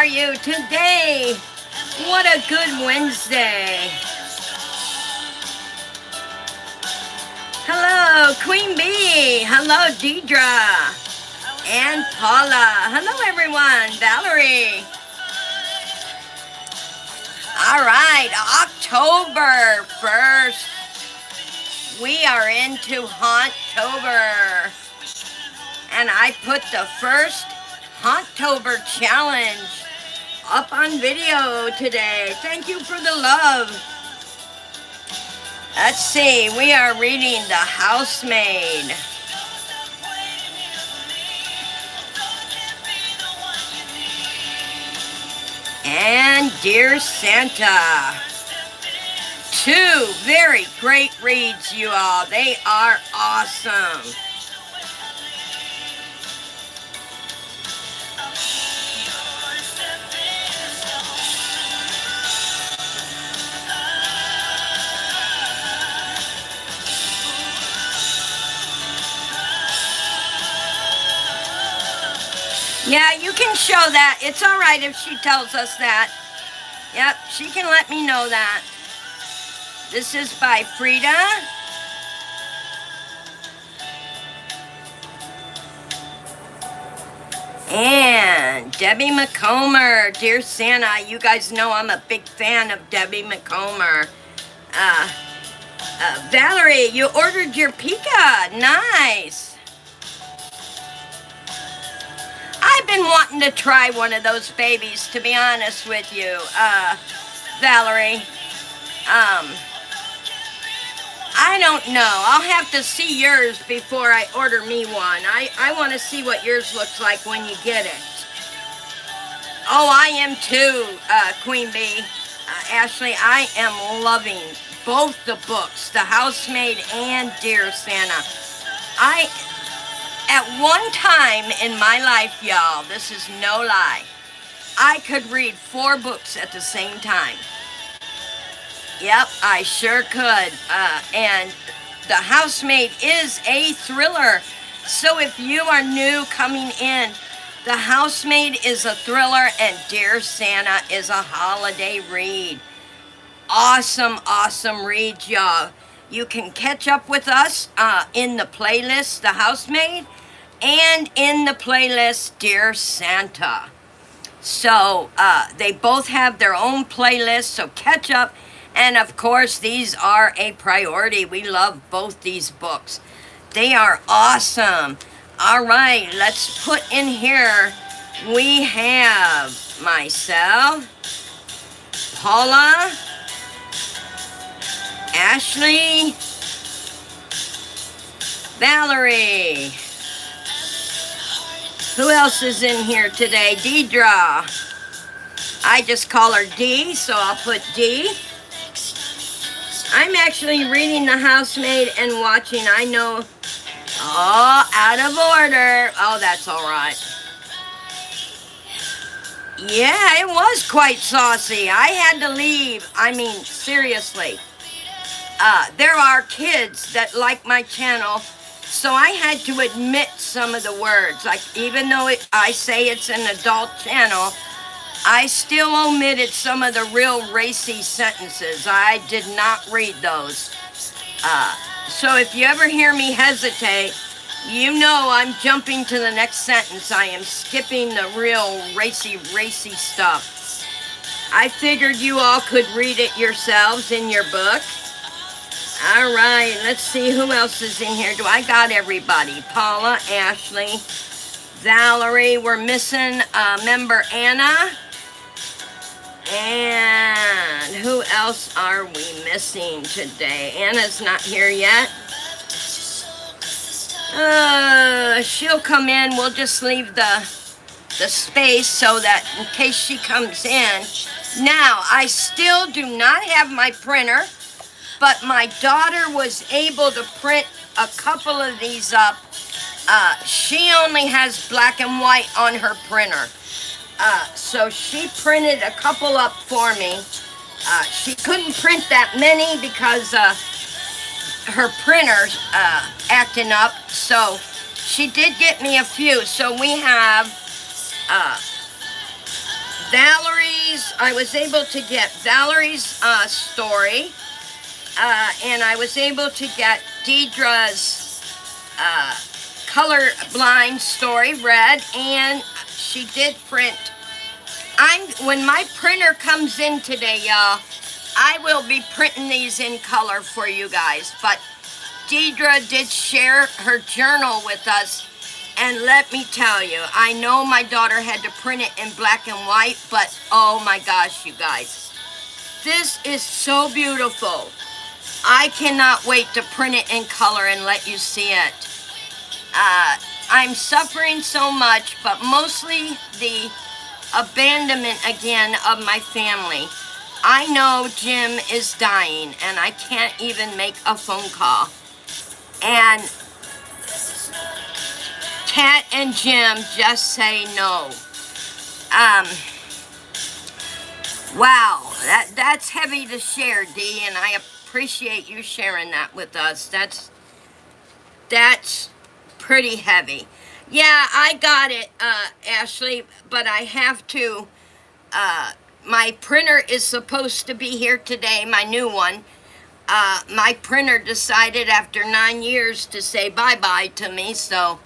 are you today? What a good Wednesday. Hello, Queen Bee. Hello, Deidre. And Paula. Hello, everyone. Valerie. All right, October 1st. We are into Hauntober. And I put the first Hauntober challenge up on video today. Thank you for the love. Let's see, we are reading The Housemaid. And Dear Santa. Two very great reads, you all. They are awesome. Yeah, you can show that. It's all right if she tells us that. Yep, she can let me know that. This is by Frida. And Debbie McComber, Dear Santa. You guys know I'm a big fan of Debbie McComber. Valerie, you ordered your Pika. Nice. I've been wanting to try one of those babies, to be honest with you, Valerie. I don't know. I'll have to see yours before I order me one. I want to see what yours looks like when you get it. Oh, I am too, Queen Bee. Ashley, I am loving both the books, The Housemaid and Dear Santa. At one time in my life, y'all, this is no lie, I could read 4 books at the same time. Yep, I sure could. And The Housemaid is a thriller. So if you are new coming in, The Housemaid is a thriller and Dear Santa is a holiday read. Awesome, awesome read, y'all. You can catch up with us in the playlist, The Housemaid, and in the playlist, Dear Santa. So they both have their own playlists, so catch up. And of course, these are a priority. We love both these books. They are awesome. All right, let's put in here, we have myself, Paula, Ashley, Valerie. Who else is in here today? Deidre. I just call her D, so I'll put D. I'm actually reading The Housemaid and watching. I know. Oh, out of order. Oh, that's all right. Yeah, it was quite saucy. I had to leave. I mean, seriously. There are kids that like my channel, so I had to admit some of the words. Like, even though I say it's an adult channel, I still omitted some of the real racy sentences. I did not read those. So if you ever hear me hesitate, you know I'm jumping to the next sentence. I am skipping the real racy stuff. I figured you all could read it yourselves in your book. All right, let's see who else is in here. Do I got everybody? Paula, Ashley, Valerie. We're missing member Anna. And who else are we missing today? Anna's not here yet. She'll come in. We'll just leave the space so that in case she comes in. Now, I still do not have my printer, but my daughter was able to print a couple of these up. She only has black and white on her printer. So she printed a couple up for me. She couldn't print that many because her printer's acting up. So she did get me a few. So we have Valerie's, I was able to get Valerie's story, and I was able to get Deidre's colorblind story read, and she did print. When my printer comes in today, y'all, I will be printing these in color for you guys. But Deidre did share her journal with us, and let me tell you, I know my daughter had to print it in black and white, but oh my gosh, you guys, this is so beautiful. I cannot wait to print it in color and let you see it. I'm suffering so much, but mostly the abandonment again of my family. I know Jim is dying, and I can't even make a phone call. And Kat and Jim just say no. Wow, that's heavy to share, Dee, and I appreciate you sharing that with us. That's pretty heavy. Yeah, I got it, Ashley, but I have to, my printer is supposed to be here today, my new one. My printer decided after 9 years to say bye-bye to me, so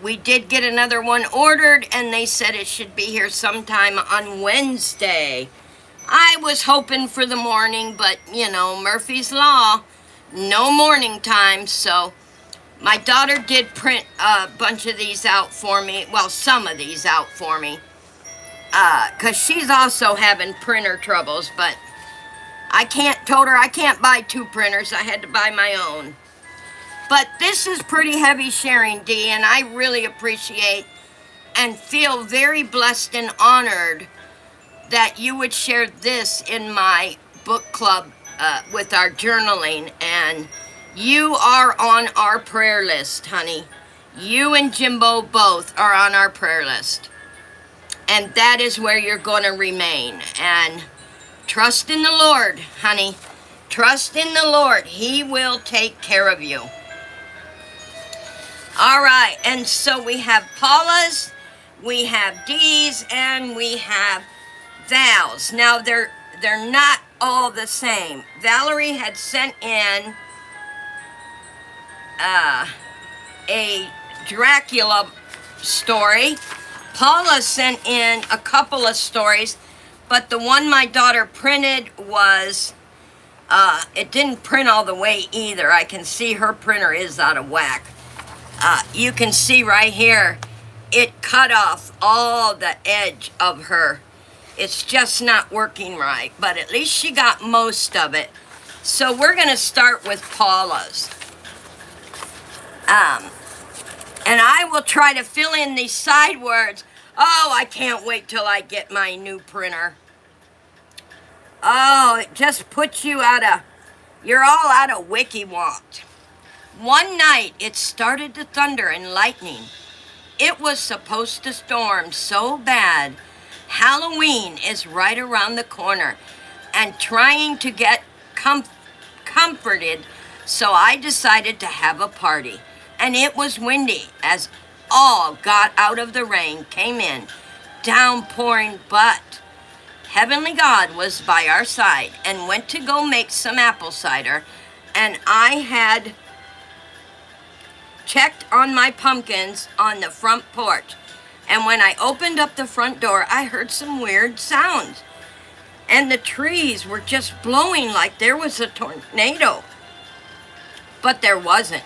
we did get another one ordered, and they said it should be here sometime on Wednesday. I was hoping for the morning, but, you know, Murphy's Law, no morning time, so my daughter did print a bunch of these out for me, well, some of these out for me, because she's also having printer troubles, but told her I can't buy 2 printers, I had to buy my own. But this is pretty heavy sharing, Dee, and I really appreciate and feel very blessed and honored that you would share this in my book club with our journaling. And you are on our prayer list, honey. You and Jimbo both are on our prayer list. And that is where you're going to remain. And trust in the Lord, honey. Trust in the Lord. He will take care of you. All right, and so we have Paula's, we have Dee's, and we have Val's. Now, they're not all the same. Valerie had sent in a Dracula story. Paula sent in a couple of stories, but the one my daughter printed was, it didn't print all the way either. I can see her printer is out of whack. You can see right here, it cut off all the edge of her. It's just not working right, but at least she got most of it. So we're going to start with Paula's. And I will try to fill in these side words. Oh, I can't wait till I get my new printer. Oh, it just puts you you're all out of wiki-wonk. One night, it started to thunder and lightning. It was supposed to storm so bad. Halloween is right around the corner, and trying to get comforted, so I decided to have a party. And it was windy as all got out of the rain, came in, downpouring, but Heavenly God was by our side and went to go make some apple cider, and I had checked on my pumpkins on the front porch, and when I opened up the front door, I heard some weird sounds, and the trees were just blowing like there was a tornado, but there wasn't.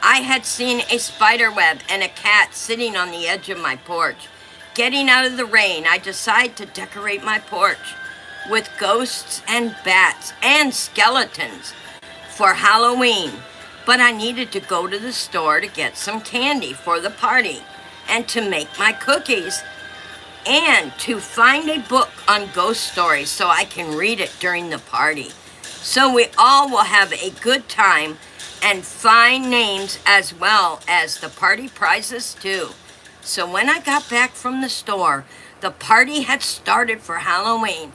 I had seen a spider web and a cat sitting on the edge of my porch. Getting out of the rain, I decided to decorate my porch with ghosts and bats and skeletons for Halloween. But I needed to go to the store to get some candy for the party and to make my cookies and to find a book on ghost stories so I can read it during the party. So we all will have a good time and find names as well as the party prizes too. So when I got back from the store, the party had started for Halloween,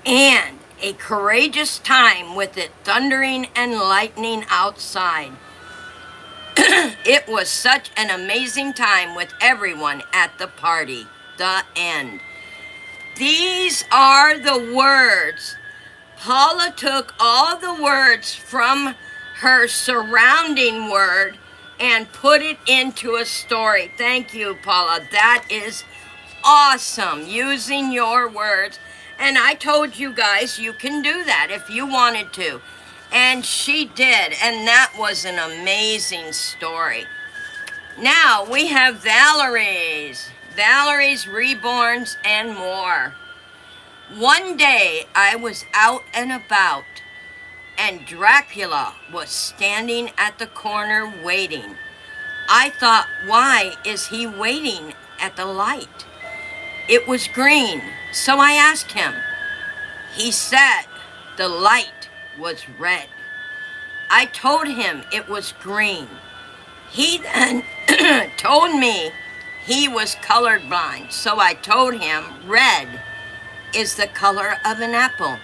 and a courageous time with it thundering and lightning outside. It was such an amazing time with everyone at the party. The end. These are the words. Paula took all the words from her surrounding word and put it into a story. Thank you, Paula. That is awesome, using your words. And I told you guys you can do that if you wanted to. And she did, and that was an amazing story. Now we have Valerie's Reborns, and more. One day I was out and about, and Dracula was standing at the corner waiting. I thought, why is he waiting at the light? It was green, so I asked him. He said the light was red. I told him it was green. He then told me he was colorblind, so I told him red is the color of an apple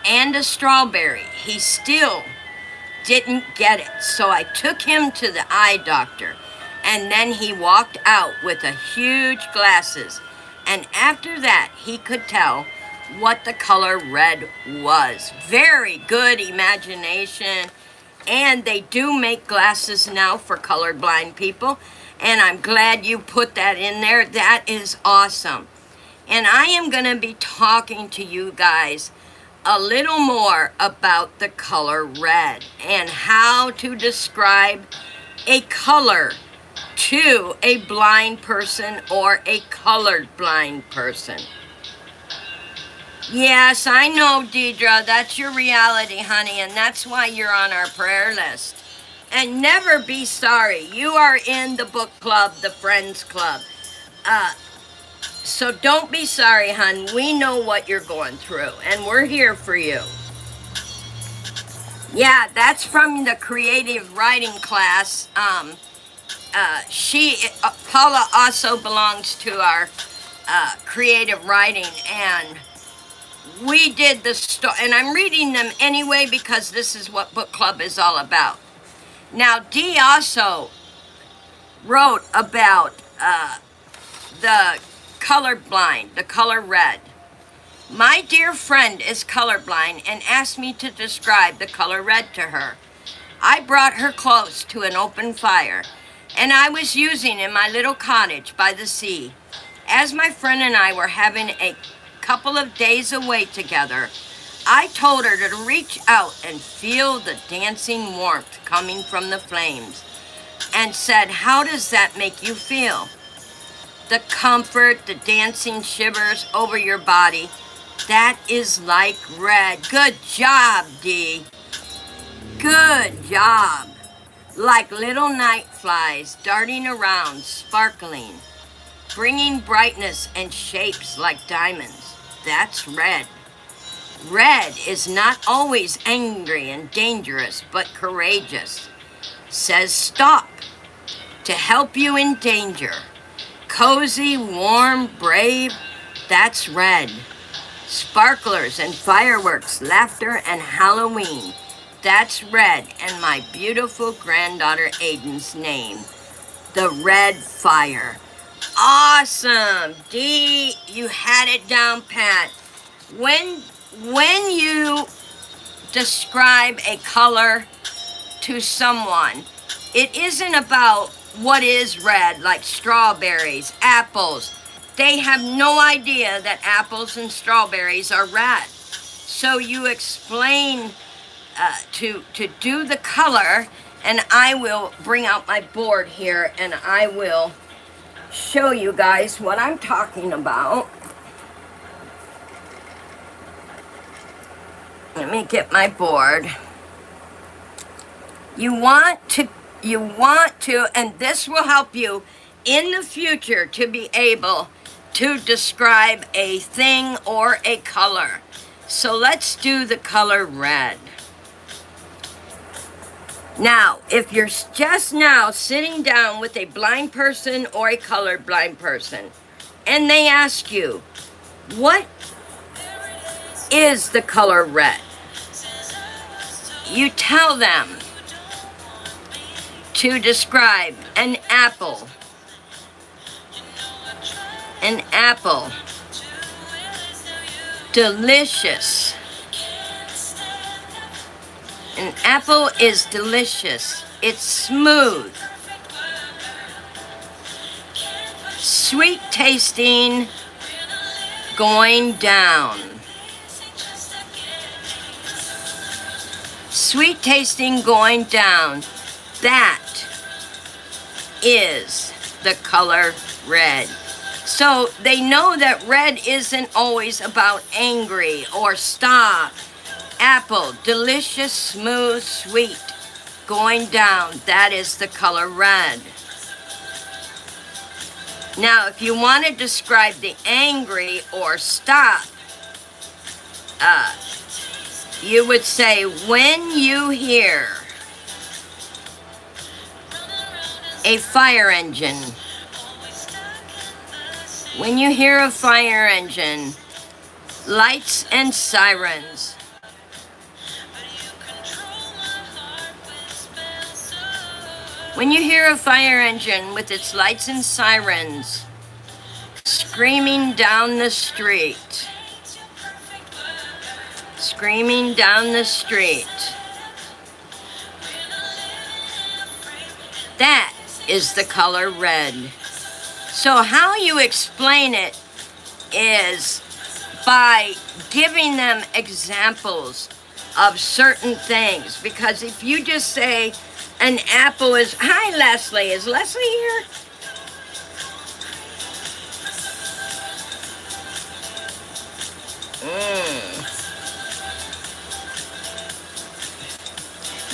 and a strawberry. He still didn't get it, so I took him to the eye doctor, and then he walked out with a huge glasses, and after that he could tell what the color red was. Very good imagination. And they do make glasses now for colorblind people, and I'm glad you put that in there. That is awesome. And I am going to be talking to you guys a little more about the color red and how to describe a color to a blind person or a colored blind person. Yes, I know, Deidre, that's your reality, honey, and that's why you're on our prayer list. And never be sorry. You are in the book club, the friends club. So don't be sorry, hon. We know what you're going through, and we're here for you. Yeah, that's from the creative writing class. Paula also belongs to our creative writing, and we did the story, and I'm reading them anyway because this is what book club is all about. Now, Dee also wrote about the colorblind, the color red. My dear friend is colorblind and asked me to describe the color red to her. I brought her close to an open fire, and I was using in my little cottage by the sea. As my friend and I were having a couple of days away together, I told her to reach out and feel the dancing warmth coming from the flames, and said, how does that make you feel? The comfort, the dancing shivers over your body, that is like red. Good job, Dee. Good job. Like little night flies darting around, sparkling, bringing brightness and shapes like diamonds. That's red. Red is not always angry and dangerous, but courageous. Says stop to help you in danger. Cozy, warm, brave, that's red. Sparklers and fireworks, laughter and Halloween, that's red. And my beautiful granddaughter Aiden's name, the red fire. Awesome, Dee, you had it down pat. When you describe a color to someone, it isn't about what is red, like strawberries, apples. They have no idea that apples and strawberries are red. So you explain to do the color, and I will bring out my board here, and I will show you guys what I'm talking about. Let me get my board. You want to, and this will help you in the future to be able to describe a thing or a color. So let's do the color red. Now, if you're just now sitting down with a blind person or a colorblind person, and they ask you, what is the color red? You tell them to describe an apple. An apple delicious. An apple is delicious. It's smooth, sweet tasting, going down. Sweet tasting, going down. That is the color red. So they know that red isn't always about angry or stop. Apple, delicious, smooth, sweet, going down. That is the color red. Now, if you want to describe the angry or stop, you would say, when you hear a fire engine, when you hear a fire engine, lights and sirens, when you hear a fire engine with its lights and sirens screaming down the street, screaming down the street, that is the color red. So how you explain it is by giving them examples of certain things. Because if you just say an apple is... Hi, Leslie. Is Leslie here?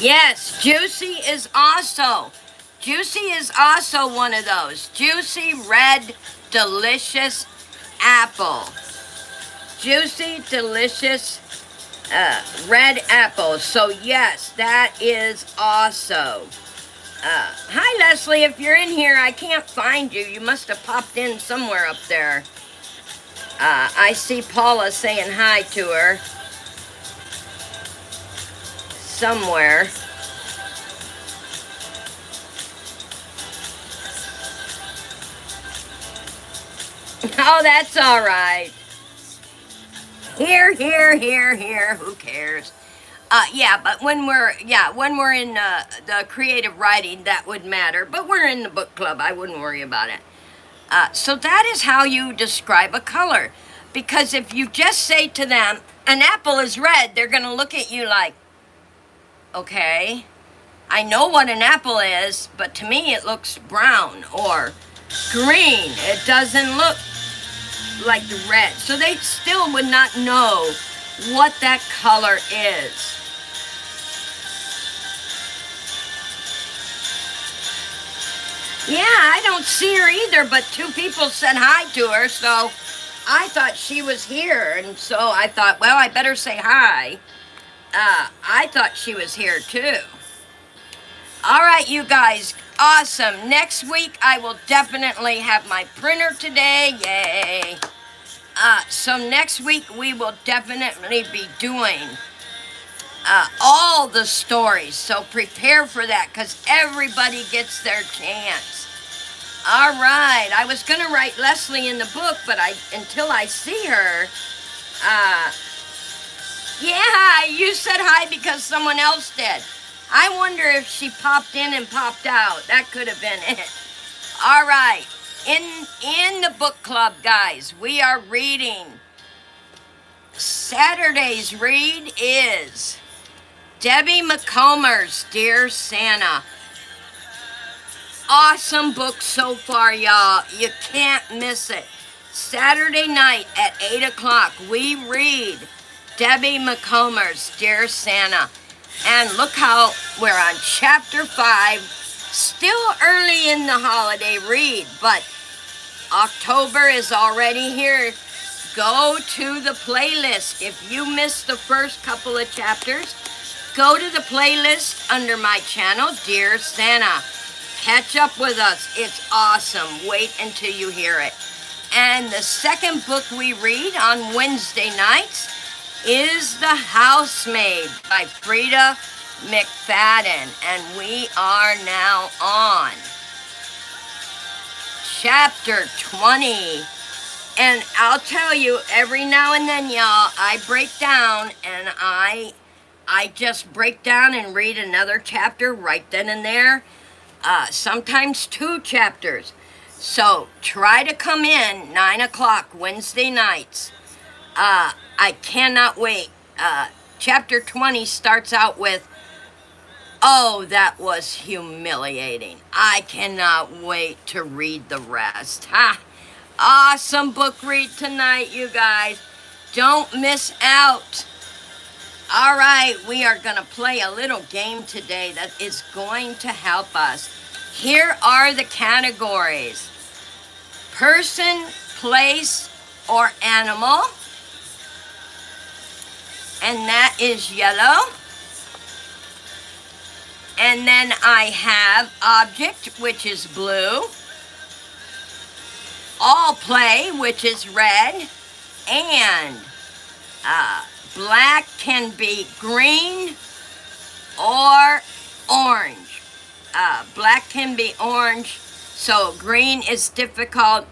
Yes, juicy is also... Juicy is also one of those. Juicy, red, delicious apple. Juicy, delicious, red apple. So yes, that is also. Hi, Leslie. If you're in here, I can't find you. You must have popped in somewhere up there. I see Paula saying hi to her. Somewhere. Oh, that's all right. Here, who cares? Yeah, but when we're in the creative writing, that would matter. But we're in the book club, I wouldn't worry about it. So that is how you describe a color. Because if you just say to them, an apple is red, they're going to look at you like, okay, I know what an apple is, but to me it looks brown or green. It doesn't look like the red. So they still would not know what that color is. Yeah, I don't see her either, but 2 people said hi to her, so I thought she was here, and so I thought, well, I better say hi. I thought she was here too. All right, you guys, awesome. Next week, I will definitely have my printer today. Yay. So next week, we will definitely be doing all the stories. So prepare for that, because everybody gets their chance. All right. I was going to write Leslie in the book, but until I see her, yeah, you said hi because someone else did. I wonder if she popped in and popped out. That could have been it. All right. In the book club, guys, we are reading. Saturday's read is Debbie McComer's Dear Santa. Awesome book so far, y'all. You can't miss it. Saturday night at 8 o'clock, we read Debbie McComer's Dear Santa. And look how we're on chapter 5. Still early in the holiday read, but October is already here. Go to the playlist. If you missed the first couple of chapters, go to the playlist under my channel, Dear Santa. Catch up with us. It's awesome. Wait until you hear it. And the second book we read on Wednesday nights is The Housemaid by Frida McFadden. And we are now on chapter 20. And I'll tell you, every now and then, y'all, I break down and I just break down and read another chapter right then and there. Sometimes 2 chapters. So try to come in 9 o'clock Wednesday nights. I cannot wait. Chapter 20 starts out with, "Oh, that was humiliating. I cannot wait to read the rest." Ha! Awesome book read tonight, you guys. Don't miss out. All right, we are going to play a little game today that is going to help us. Here are the categories: person, place, or animal. And that is yellow. And then I have object, which is blue. All play, which is red. And black can be green or orange. Black can be orange, so green is difficult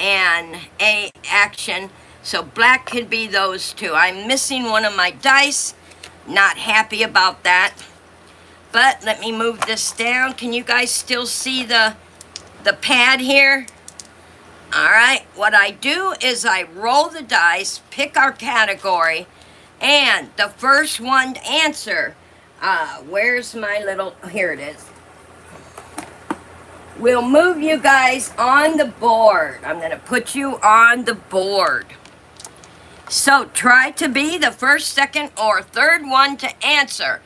and A, action. So black could be those 2. I'm missing one of my dice. Not happy about that. But let me move this down. Can you guys still see the pad here? All right, what I do is I roll the dice, pick our category, and the first one to answer, where's my little, here it is. We'll move you guys on the board. I'm going to put you on the board. So try to be the first, second, or third one to answer.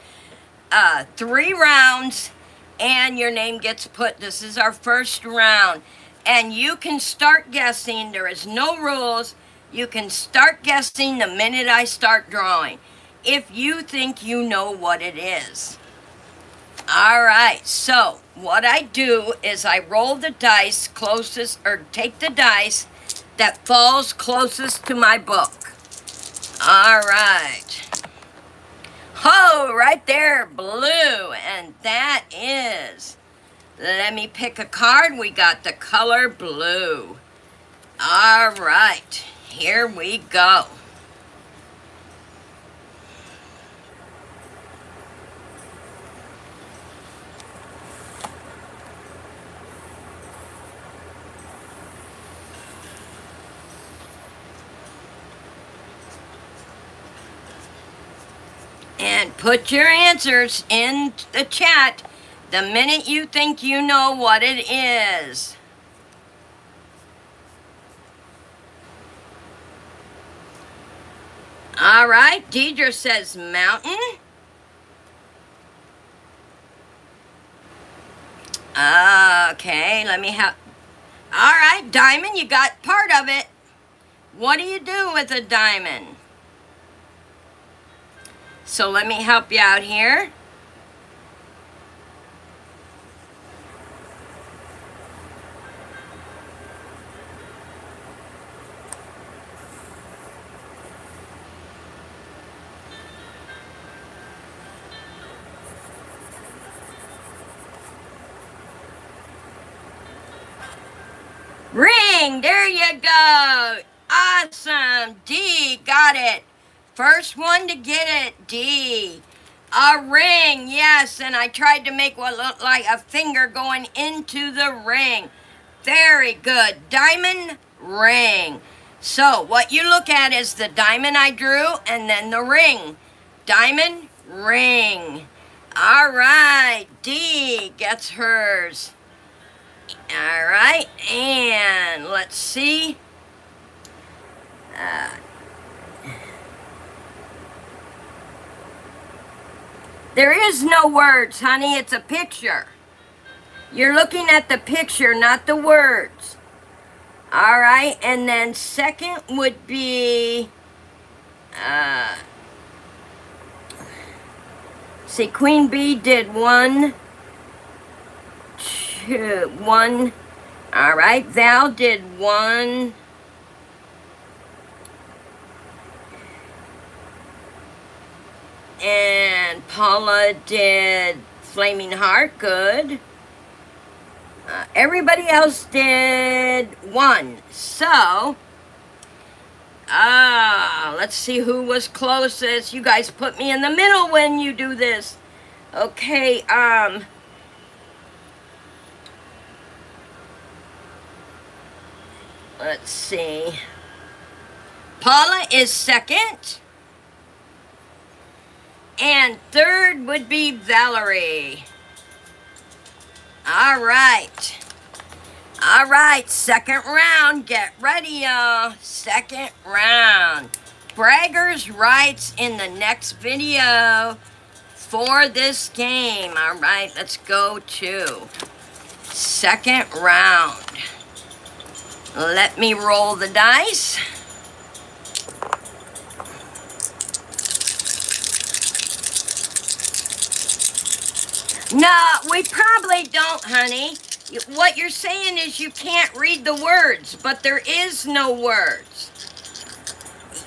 3 rounds, and your name gets put. This is our first round. And you can start guessing. There is no rules. You can start guessing the minute I start drawing, if you think you know what it is. All right, so what I do is I roll the dice closest, or take the dice that falls closest to my book. All right. Oh, right there, blue. And that is, let me pick a card. We got the color blue. All right, here we go. And put your answers in the chat the minute you think you know what it is. All right, Deidre says mountain. Okay, let me have... All right, diamond, you got part of it. What do you do with a diamond? So let me help you out here. Ring, there you go. Awesome, D, got it. First one to get it, D. A ring, yes, and I tried to make what looked like a finger going into the ring. Very good. Diamond, ring. So what you look at is the diamond I drew and then the ring. Diamond, ring. All right, D gets hers. All right, and let's see. There is no words, honey. It's a picture. You're looking at the picture, not the words. All right, and then second would be, see, Queen Bee did 1, 2, 1. All right, Val did 1. And Paula did Flaming Heart, good. Everybody else did 1. So, let's see who was closest. You guys put me in the middle when you do this. Okay, let's see. Paula is second. And third would be Valerie. All right. All right, second round. Get ready, y'all. Second round. Braggers rights in the next video for this game. All right, let's go to second round. Let me roll the dice. No, we probably don't, honey. What you're saying is you can't read the words, but there is no words.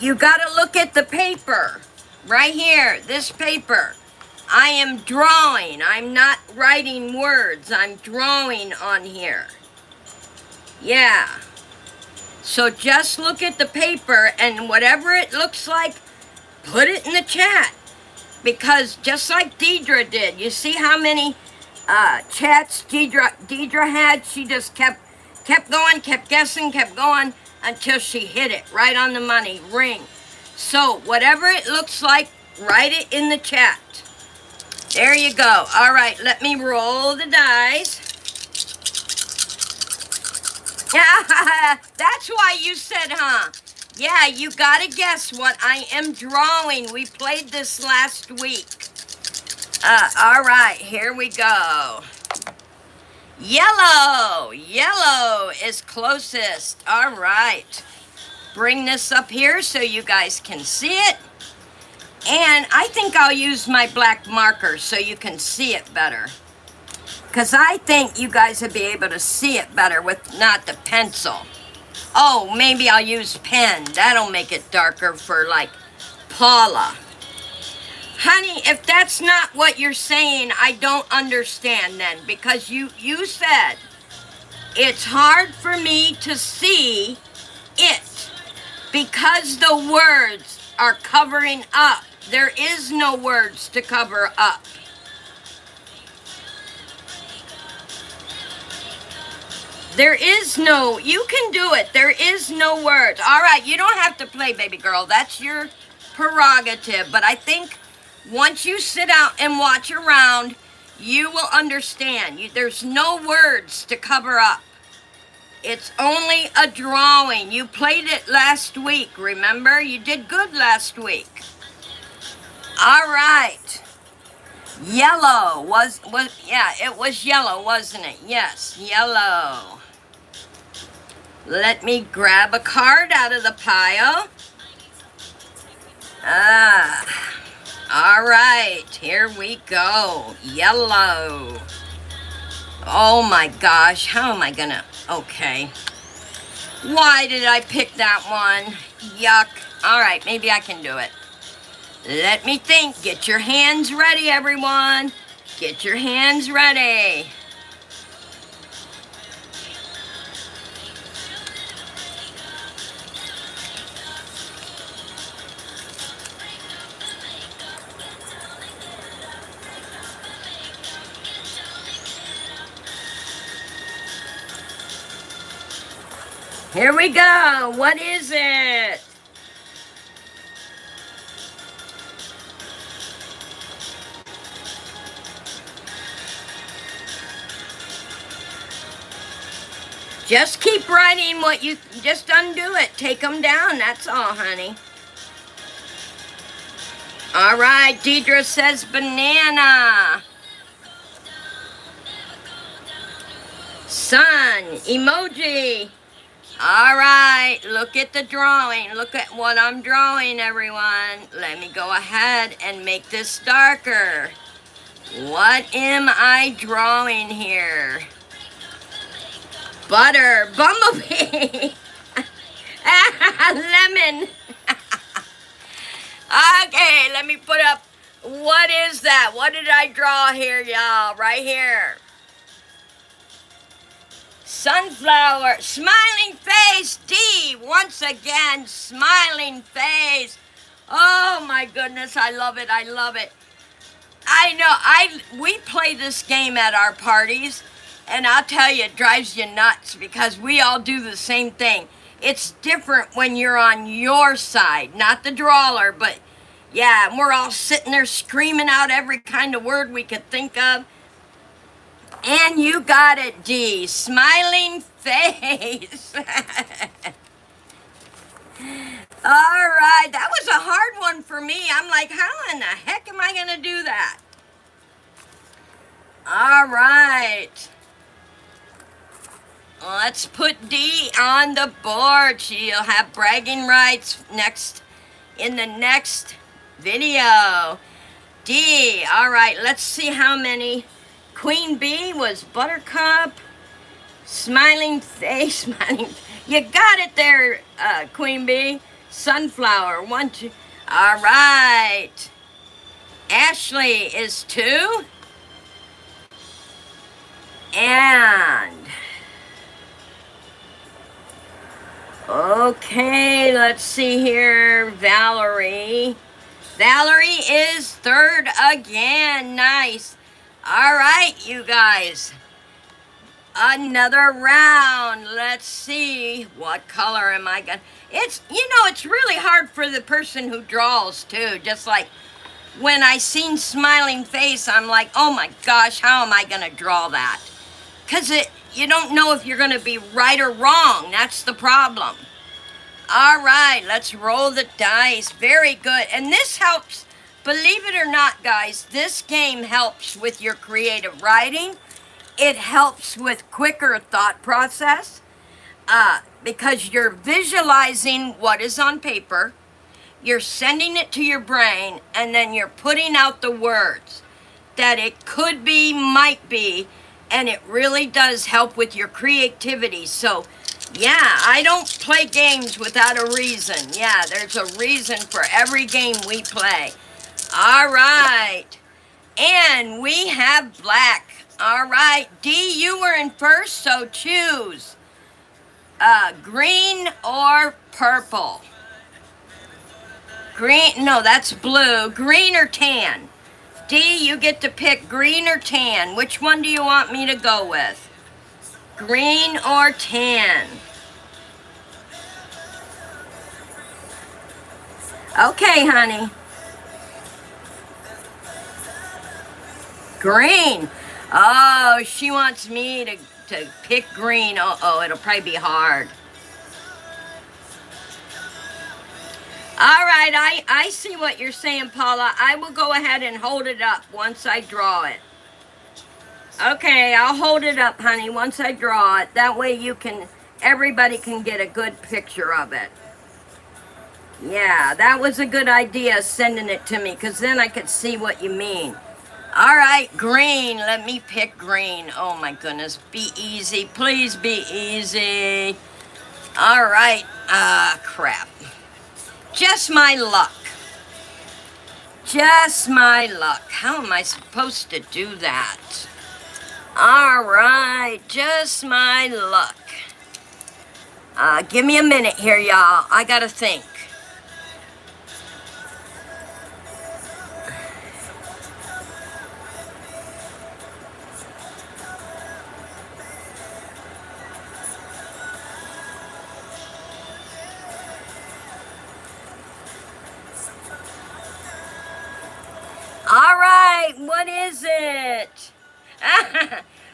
You gotta look at the paper. Right here, this paper. I am drawing. I'm not writing words. I'm drawing on here. Yeah. So just look at the paper, and whatever it looks like, put it in the chat. Because just like Deidre did, you see how many chats Deidre had? She just kept going, kept guessing, kept going until she hit it right on the money. Ring. So whatever it looks like, write it in the chat. There you go. All right, let me roll the dice. Yeah, that's why you said, huh? Yeah, you gotta guess what I am drawing. We played this last week. All right, here we go. Yellow. Yellow is closest. All right. Bring this up here so you guys can see it. And I think I'll use my black marker so you can see it better. Because I think you guys will be able to see it better with not the pencil. Oh, maybe I'll use pen. That'll make it darker for, like, Paula. Honey, if that's not what you're saying, I don't understand then. Because you said it's hard for me to see it because the words are covering up. There is no words to cover up. There is no, you can do it. There is no words. All right, you don't have to play, baby girl. That's your prerogative. But I think once you sit out and watch around, you will understand. There's no words to cover up. It's only a drawing. You played it last week, remember? You did good last week. All right. Yellow was yeah, it was yellow, wasn't it? Yes, yellow. Let me grab a card out of the pile. All right, here we go. Yellow. Oh my gosh, how am I gonna, okay. Why did I pick that one? Yuck. All right, maybe I can do it. Let me think. Get your hands ready, everyone. Get your hands ready. Here we go. What is it? Just keep writing what you, just undo it. Take them down, that's all, honey. All right, Deidre says banana. Sun, emoji. All right, look at the drawing. Look at what I'm drawing, everyone. Let me go ahead and make this darker. What am I drawing here? Butter, bumblebee, lemon. Okay, let me put up, what is that? What did I draw here, y'all? Right here. Sunflower, smiling face, D, once again, smiling face. Oh my goodness, I love it. I love it. I know. We play this game at our parties, and I'll tell you, it drives you nuts because we all do the same thing. It's different when you're on your side, not the drawler, but yeah, and we're all sitting there screaming out every kind of word we could think of. And you got it, D. Smiling face. All right, that was a hard one for me. I'm like, how in the heck am I going to do that? All right. Let's put D on the board. She'll have bragging rights in the next video. D. All right, let's see how many. Queen Bee was Buttercup. Smiling face, smiling. You got it there, Queen Bee. Sunflower, 1, 2. All right. Ashley is 2. And okay, let's see here. Valerie. Valerie is 3rd again. Nice. All right, you guys. Another round. Let's see. What color am I gonna? It's really hard for the person who draws too. Just like when I seen smiling face, I'm like, oh my gosh, how am I gonna draw that? Because you don't know if you're gonna be right or wrong. That's the problem. All right, let's roll the dice. Very good. And this helps, believe it or not, guys, this game helps with your creative writing. It helps with quicker thought process because you're visualizing what is on paper, you're sending it to your brain, and then you're putting out the words that it could be, might be, and it really does help with your creativity. So, yeah, I don't play games without a reason. Yeah, there's a reason for every game we play. All right. And we have black. All right. D, you were in first, so choose. Green or purple? Green, no, that's blue. Green or tan? D, you get to pick green or tan. Which one do you want me to go with? Green or tan? Okay, honey. Green. Oh, she wants me to pick green. Uh-oh, it'll probably be hard. All right, I see what you're saying, Paula. I will go ahead and hold it up once I draw it. Okay, I'll hold it up, honey, once I draw it. That way everybody can get a good picture of it. Yeah, that was a good idea, sending it to me, because then I could see what you mean. All right, green. Let me pick green. Oh, my goodness. Be easy. Please be easy. All right. Crap. Just my luck. Just my luck. How am I supposed to do that? All right. Just my luck. Give me a minute here, y'all. I got to think. All right, what is it?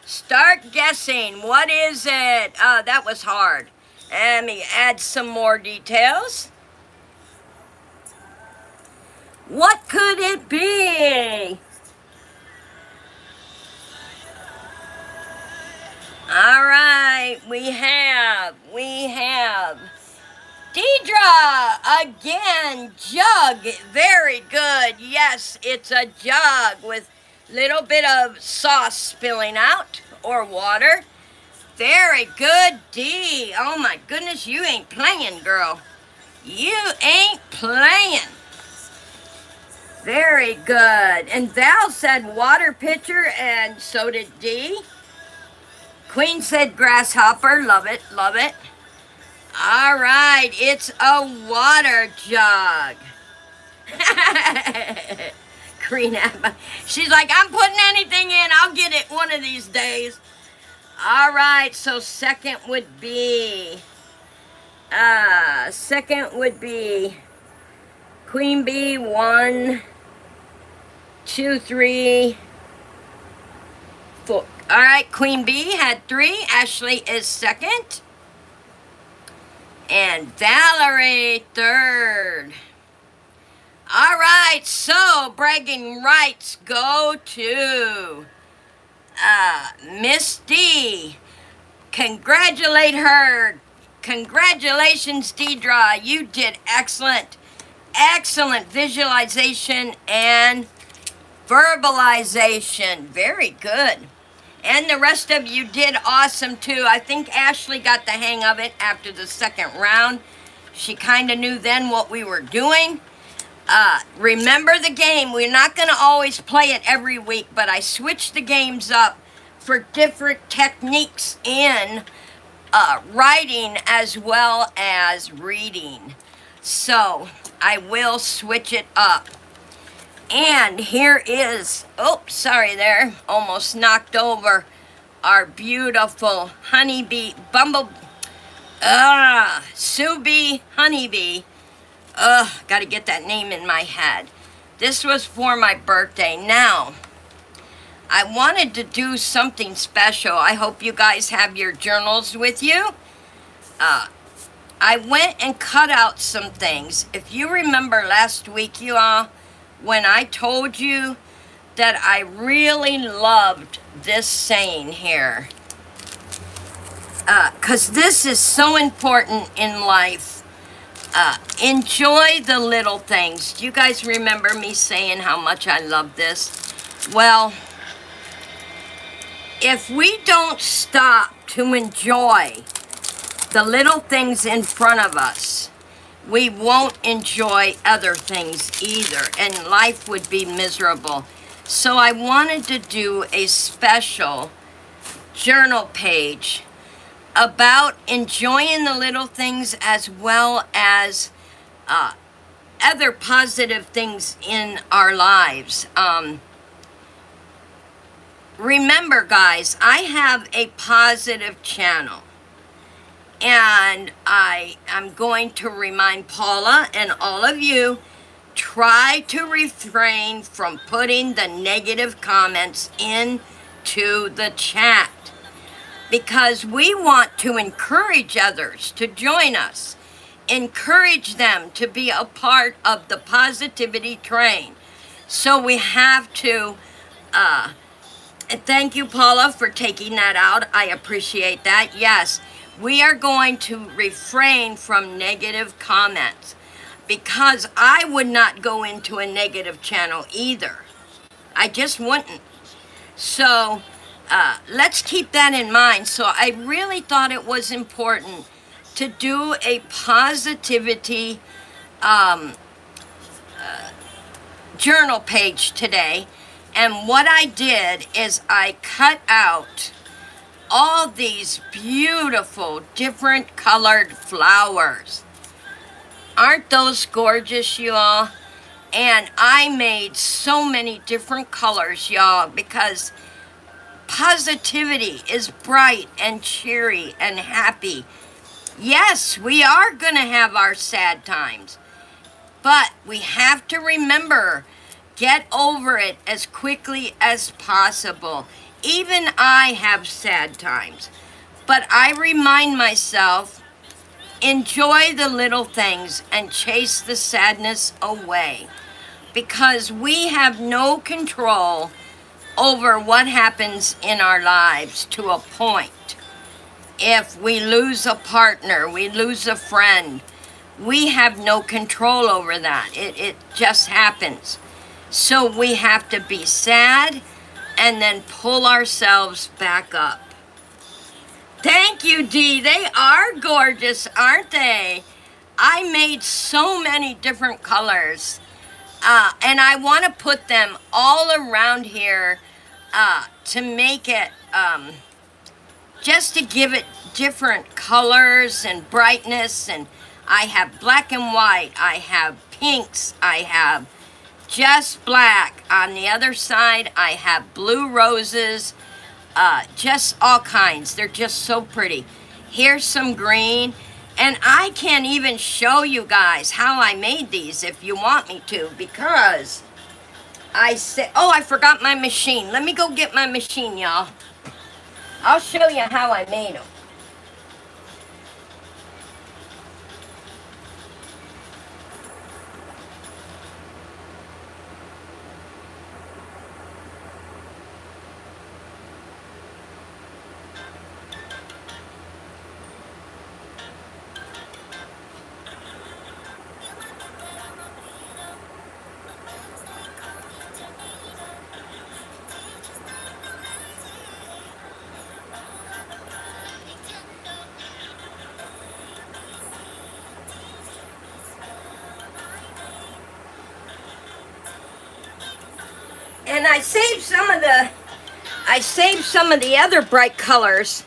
Start guessing. What is it? Oh, that was hard. Let me add some more details. What could it be? All right, we have Deidre, again, jug, very good. Yes, it's a jug with little bit of sauce spilling out or water. Very good, D. Oh my goodness, you ain't playing, girl. You ain't playing. Very good. And Val said water pitcher, and so did D. Queen said grasshopper. Love it, love it. All right, it's a water jug. Green apple. She's like, I'm putting anything in. I'll get it one of these days. All right, so second would be Queen Bee, 1, 2, 3, 4. All right, Queen Bee had 3. Ashley is second. And Valerie, third. All right, so bragging rights go to Miss D. Congratulate her. Congratulations, Deidre. You did excellent. Excellent visualization and verbalization. Very good. And the rest of you did awesome too. I think Ashley got the hang of it after the second round. She kind of knew then what we were doing. Remember the game. We're not going to always play it every week, but I switched the games up for different techniques in writing as well as reading. So I will switch it up. And here is, oh, sorry there, almost knocked over our beautiful honeybee, Sue Bee honeybee. Got to get that name in my head. This was for my birthday. Now, I wanted to do something special. I hope you guys have your journals with you. I went and cut out some things. If you remember last week, you all, when I told you that I really loved this saying here. 'Cause this is so important in life. Enjoy the little things. Do you guys remember me saying how much I love this? Well, if we don't stop to enjoy the little things in front of us, we won't enjoy other things either, and life would be miserable. So I wanted to do a special journal page about enjoying the little things as well as other positive things in our lives. Remember, guys, I have a positive channel. And I'm going to remind Paula and all of you, try to refrain from putting the negative comments into the chat. Because we want to encourage others to join us. Encourage them to be a part of the positivity train. So we have to, thank you, Paula, for taking that out. I appreciate that. Yes. We are going to refrain from negative comments because I would not go into a negative channel either. I just wouldn't. So let's keep that in mind. So I really thought it was important to do a positivity journal page today. And what I did is I cut out all these beautiful different colored flowers. Aren't those gorgeous, y'all? And I made so many different colors, y'all, because positivity is bright and cheery and happy. Yes, we are going to have our sad times, but we have to remember, get over it as quickly as possible. Even I have sad times, but I remind myself, enjoy the little things and chase the sadness away, because we have no control over what happens in our lives to a point. If we lose a partner, we lose a friend, we have no control over that. It just happens. So we have to be sad and then pull ourselves back up. Thank you, Dee. They are gorgeous, aren't they? I made so many different colors. And I want to put them all around here to make it, just to give it different colors and brightness. And I have black and white. I have pinks. I have just black. On the other side, I have blue roses. Just all kinds. They're just so pretty. Here's some green. And I can't even show you guys how I made these if you want me to, because I said, oh, I forgot my machine. Let me go get my machine, y'all. I'll show you how I made them. And I saved some of the other bright colors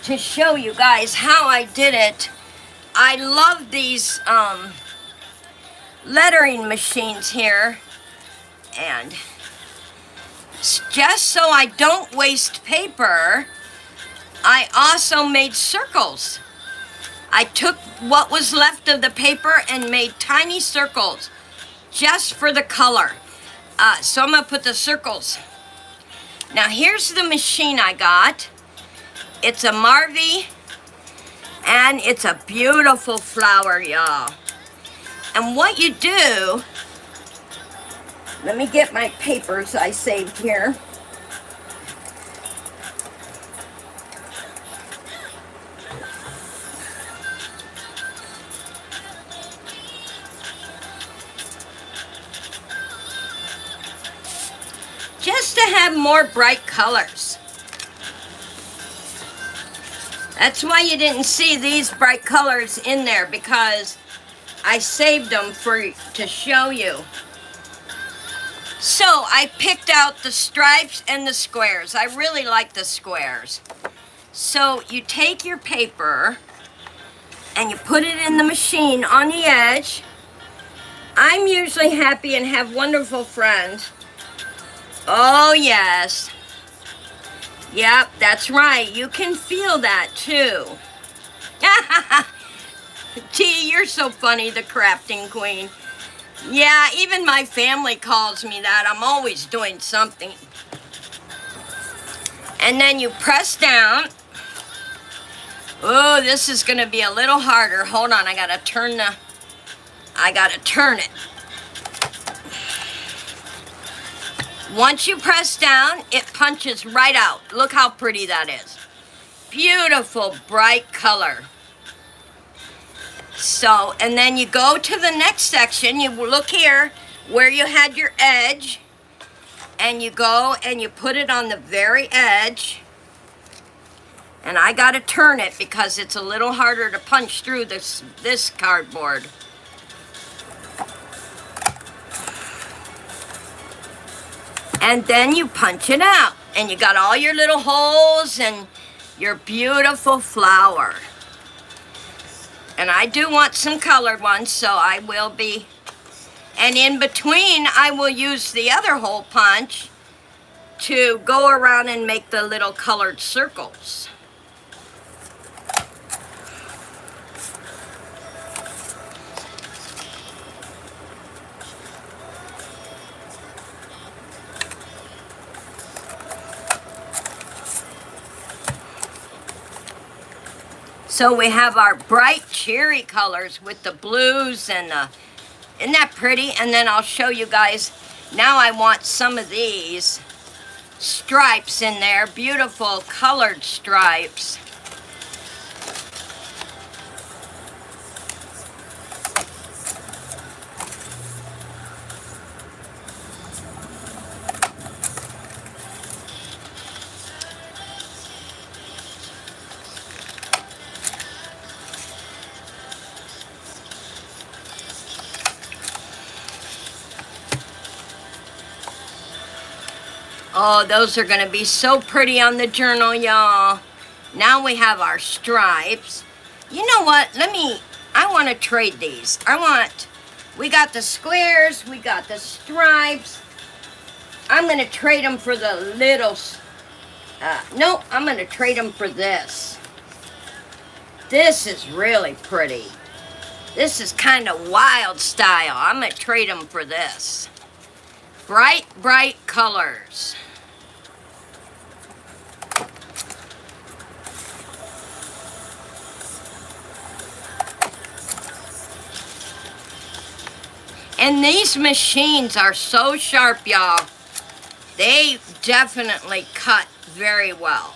to show you guys how I did it. I love these lettering machines here, and just so I don't waste paper, I also made circles. I took what was left of the paper and made tiny circles just for the color. So I'm gonna put the circles. Now here's the machine I got. It's a Marvy, and it's a beautiful flower, y'all. And what you do, let me get my papers I saved here. Just to have more bright colors. That's why you didn't see these bright colors in there, because I saved them to show you. So I picked out the stripes and the squares. I really like the squares. So you take your paper and you put it in the machine on the edge. I'm usually happy and have wonderful friends. Oh, yes. Yep, that's right. You can feel that, too. T, you're so funny, the crafting queen. Yeah, even my family calls me that. I'm always doing something. And then you press down. Oh, this is going to be a little harder. Hold on, I got to turn it. Once you press down, it punches right out. Look how pretty that is. Beautiful, bright color. So, and then you go to the next section. You look here where you had your edge, and you go and you put it on the very edge. And I got to turn it because it's a little harder to punch through this cardboard. And then you punch it out, and you got all your little holes and your beautiful flower. And I do want some colored ones, so I will be. And in between, I will use the other hole punch to go around and make the little colored circles. So we have our bright cherry colors with the blues and isn't that pretty? And then I'll show you guys, now I want some of these stripes in there, beautiful colored stripes. Oh, those are going to be so pretty on the journal, y'all. Now we have our stripes. You know what? I want to trade these. We got the squares, we got the stripes. I'm going to trade them for the little, no, I'm going to trade them for this. This is really pretty. This is kind of wild style. I'm going to trade them for this. Bright, bright colors. And these machines are so sharp, y'all. They definitely cut very well.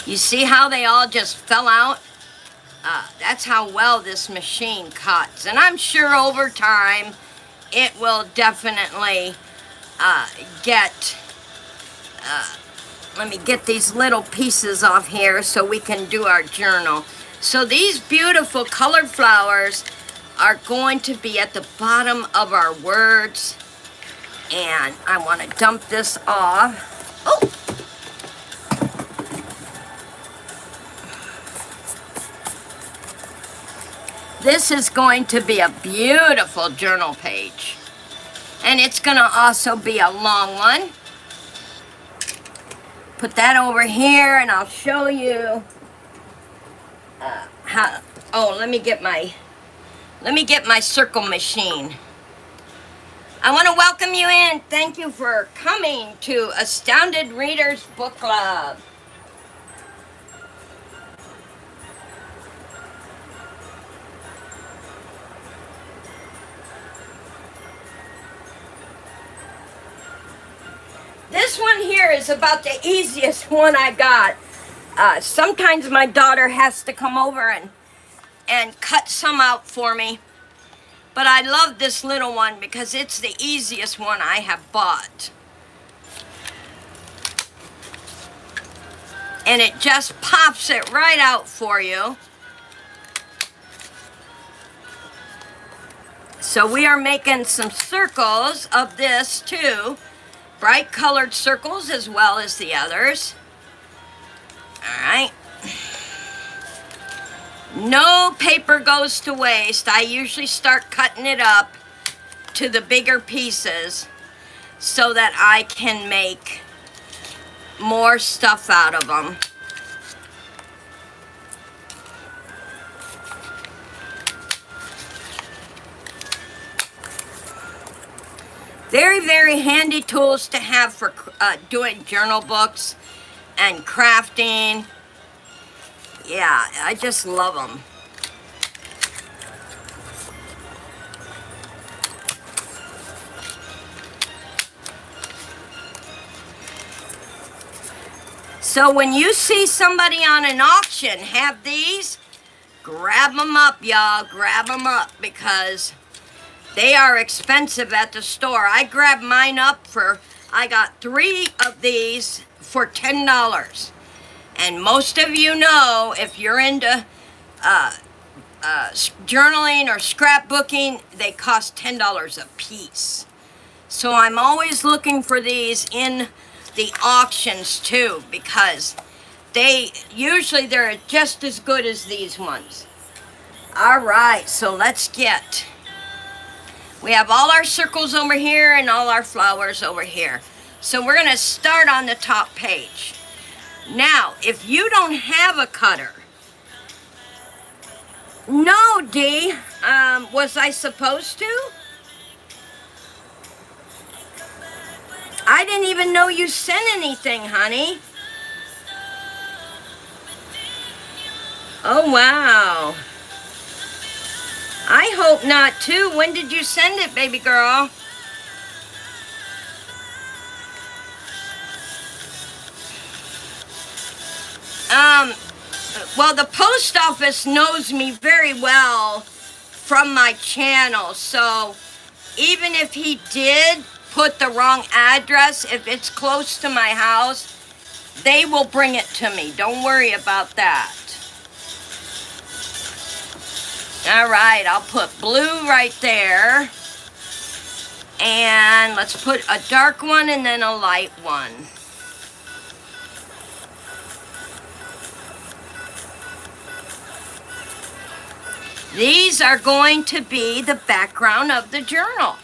You see how they all just fell out? That's how well this machine cuts. And I'm sure over time, it will definitely let me get these little pieces off here so we can do our journal. So these beautiful colored flowers are going to be at the bottom of our words. And I want to dump this off. Oh! This is going to be a beautiful journal page. And it's going to also be a long one. Put that over here and I'll show you how. Oh, let me get my circle machine. I want to welcome you in. Thank you for coming to Astounded Readers Book Club. This one here is about the easiest one I got. Sometimes my daughter has to come over and cut some out for me. But I love this little one because it's the easiest one I have bought. And it just pops it right out for you. So we are making some circles of this too. Bright colored circles as well as the others. All right. No paper goes to waste. I usually start cutting it up to the bigger pieces so that I can make more stuff out of them. Very, very handy tools to have for doing journal books and crafting. Yeah, I just love them. So when you see somebody on an auction have these, grab them up, y'all. Grab them up because they are expensive at the store. I grabbed mine up I got 3 of these for $10. And most of you know, if you're into journaling or scrapbooking, they cost $10 a piece. So I'm always looking for these in the auctions too, because they're just as good as these ones. All right, so let's get. We have all our circles over here and all our flowers over here. So we're going to start on the top page. Now, if you don't have a cutter, no, Dee, was I supposed to? I didn't even know you sent anything, honey. Oh, wow. I hope not, too. When did you send it, baby girl? Well, the post office knows me very well from my channel, so even if he did put the wrong address, if it's close to my house, they will bring it to me. Don't worry about that. All right, I'll put blue right there. And let's put a dark one and then a light one. These are going to be the background of the journal.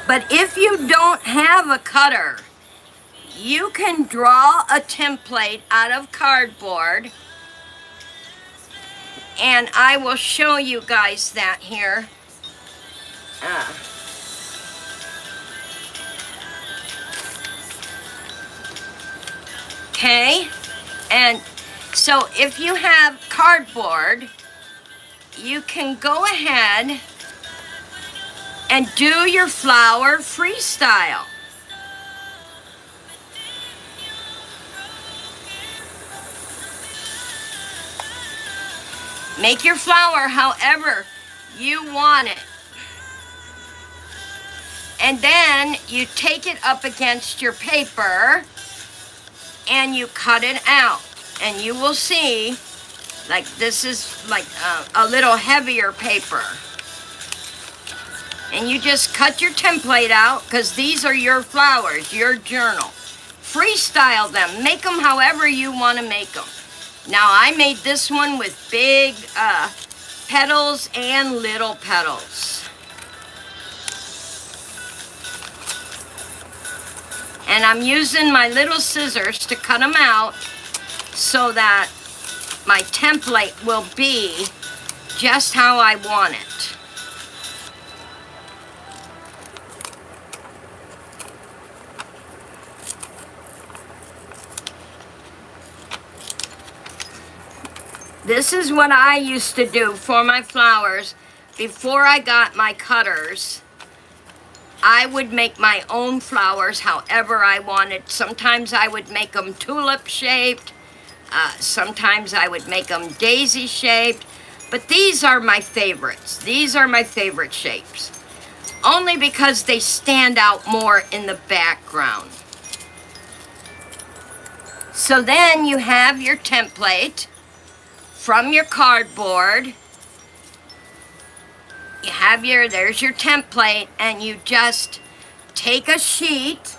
But if you don't have a cutter, you can draw a template out of cardboard, and I will show you guys that here. Okay, and so if you have cardboard, you can go ahead and do your flower freestyle. Make your flower however you want it. And then you take it up against your paper and you cut it out. And you will see, like this is like a little heavier paper. And you just cut your template out because these are your flowers, your journal. Freestyle them. Make them however you want to make them. Now I made this one with big petals and little petals. And I'm using my little scissors to cut them out so that my template will be just how I want it. This is what I used to do for my flowers before I got my cutters. I would make my own flowers however I wanted. Sometimes I would make them tulip shaped. Sometimes I would make them daisy shaped. But these are my favorites. These are my favorite shapes. Only because they stand out more in the background. So then you have your template from your cardboard. You have there's your template, and you just take a sheet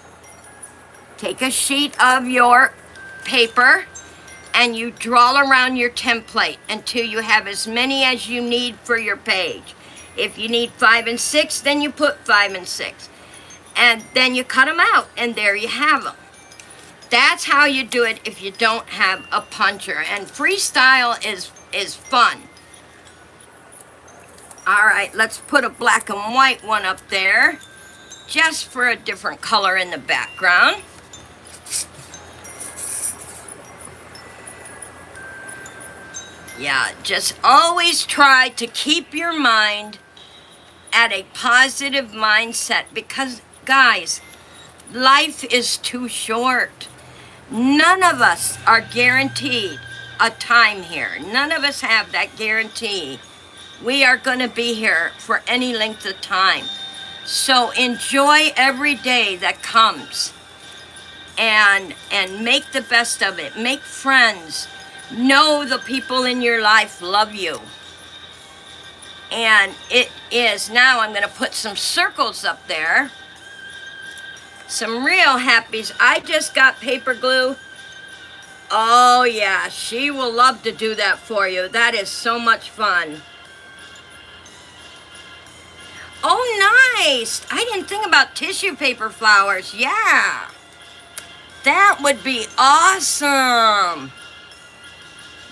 of your paper, and you draw around your template until you have as many as you need for your page. If you need 5 and 6, then you put 5 and 6. And then you cut them out, and there you have them. That's how you do it if you don't have a puncher. And freestyle is fun. All right, let's put a black and white one up there, just for a different color in the background. Yeah, just always try to keep your mind at a positive mindset because, guys, life is too short. None of us are guaranteed a time here. None of us have that guarantee. We are going to be here for any length of time. So enjoy every day that comes and make the best of it. Make friends. Know the people in your life love you. And it is, now I'm going to put some circles up there. Some real happies. I just got paper glue. Oh yeah, she will love to do that for you. That is so much fun. Oh, nice. I didn't think about tissue paper flowers. Yeah. That would be awesome.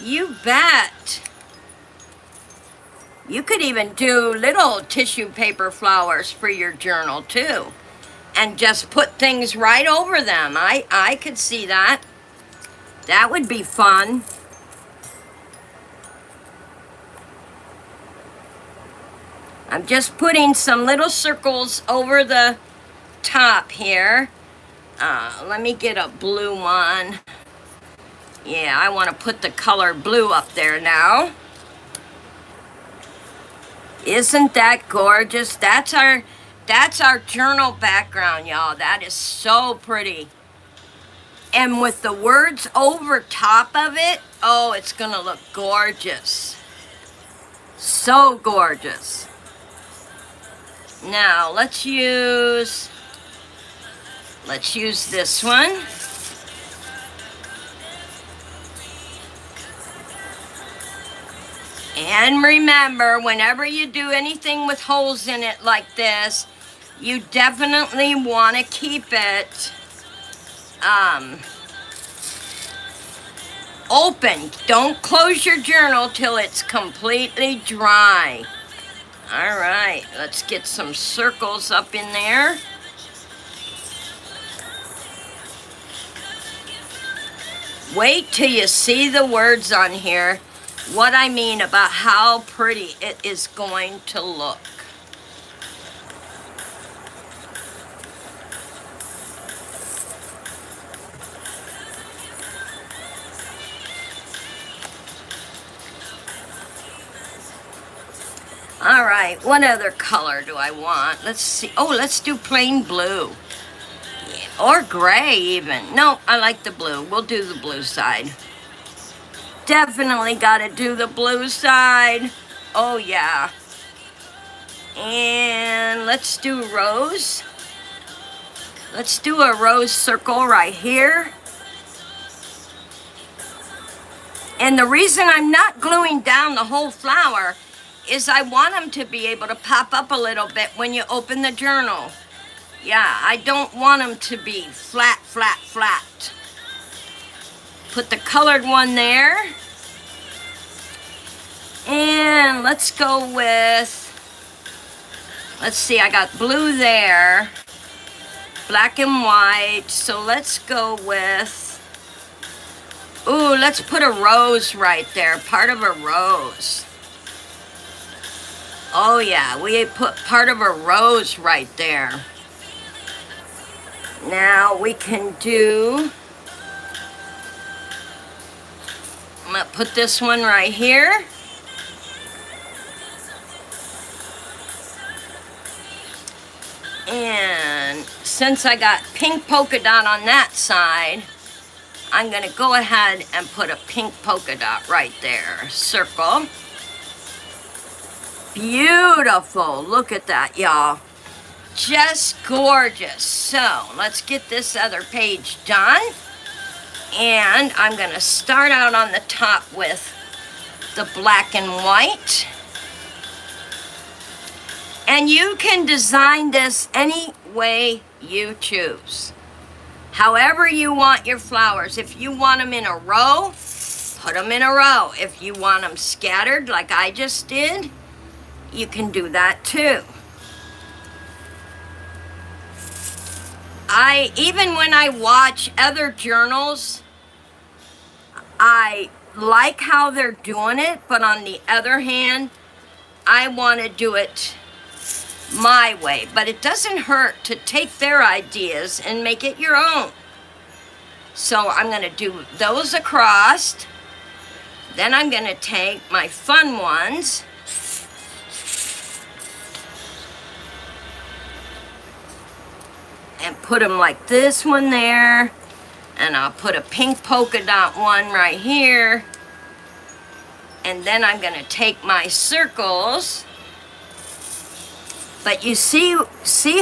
You bet. You could even do little tissue paper flowers for your journal too. And just put things right over them. I could see that. That would be fun. I'm just putting some little circles over the top here. Let me get a blue one. Yeah, I want to put the color blue up there now. Isn't that gorgeous? That's our journal background, y'all. That is so pretty. And with the words over top of it, oh, it's gonna look gorgeous. So gorgeous. Now, let's use this one. And remember, whenever you do anything with holes in it like this, you definitely want to keep it open. Don't close your journal till it's completely dry. All right, let's get some circles up in there. Wait till you see the words on here, what I mean about how pretty it is going to look. All right, what other color do I want? Let's see. Oh, let's do plain blue. Yeah, or gray even. No, I like the blue. We'll do the blue side. Definitely got to do the blue side. Oh, yeah. And let's do rose. Let's do a rose circle right here. And the reason I'm not gluing down the whole flower is I want them to be able to pop up a little bit when you open the journal. Yeah, I don't want them to be flat, flat, flat. Put the colored one there. And let's go with, let's see, I got blue there, black and white, so let's go with, ooh, let's put a rose right there, part of a rose. Oh yeah, we put part of a rose right there. Now we can do, I'm gonna put this one right here. And since I got pink polka dot on that side, I'm gonna go ahead and put a pink polka dot right there. Circle. Beautiful. Look at that, y'all. Just gorgeous. So let's get this other page done. And I'm gonna start out on the top with the black and white. And you can design this any way you choose. However you want your flowers. If you want them in a row, put them in a row. If you want them scattered like I just did, you can do that too. Even when I watch other journals, I like how they're doing it, but on the other hand, I want to do it my way. But it doesn't hurt to take their ideas and make it your own. So I'm going to do those across. Then I'm going to take my fun ones and put them like this one there. And I'll put a pink polka dot one right here. And then I'm going to take my circles. But you see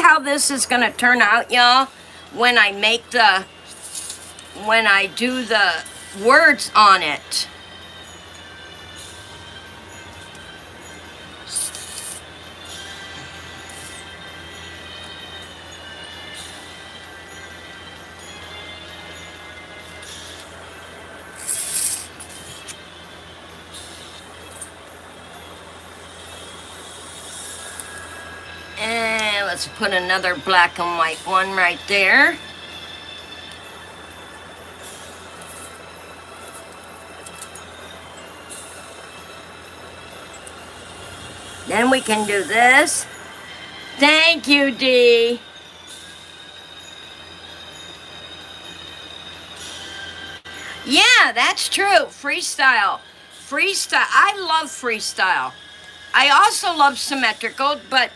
how this is going to turn out, y'all? When I do the words on it. And let's put another black and white one right there. Then we can do this. Thank you, Dee. Yeah, that's true. Freestyle. Freestyle. I love freestyle. I also love symmetrical, but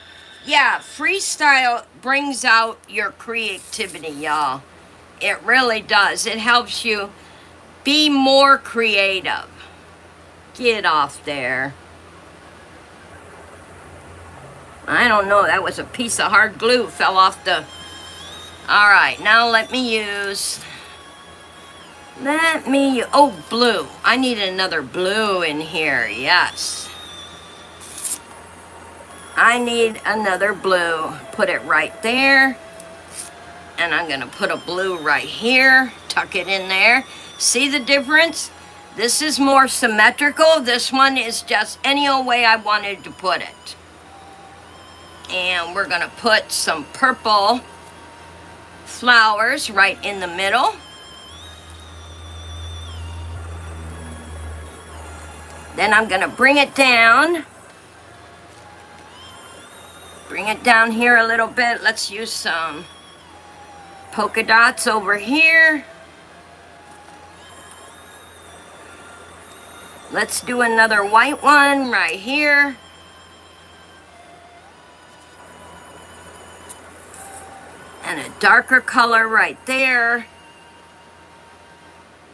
yeah, freestyle brings out your creativity, y'all. It really does. It helps you be more creative. Get off there. I don't know, that was a piece of hard glue fell off the... All right, now let me use... Oh, blue. I need another blue in here, yes. I need another blue. Put it right there. And I'm gonna put a blue right here. Tuck it in there. See the difference? This is more symmetrical. This one is just any old way I wanted to put it. And we're gonna put some purple flowers right in the middle. Then I'm gonna bring it down. Bring it down here a little bit. Let's use some polka dots over here. Let's do another white one right here. And a darker color right there.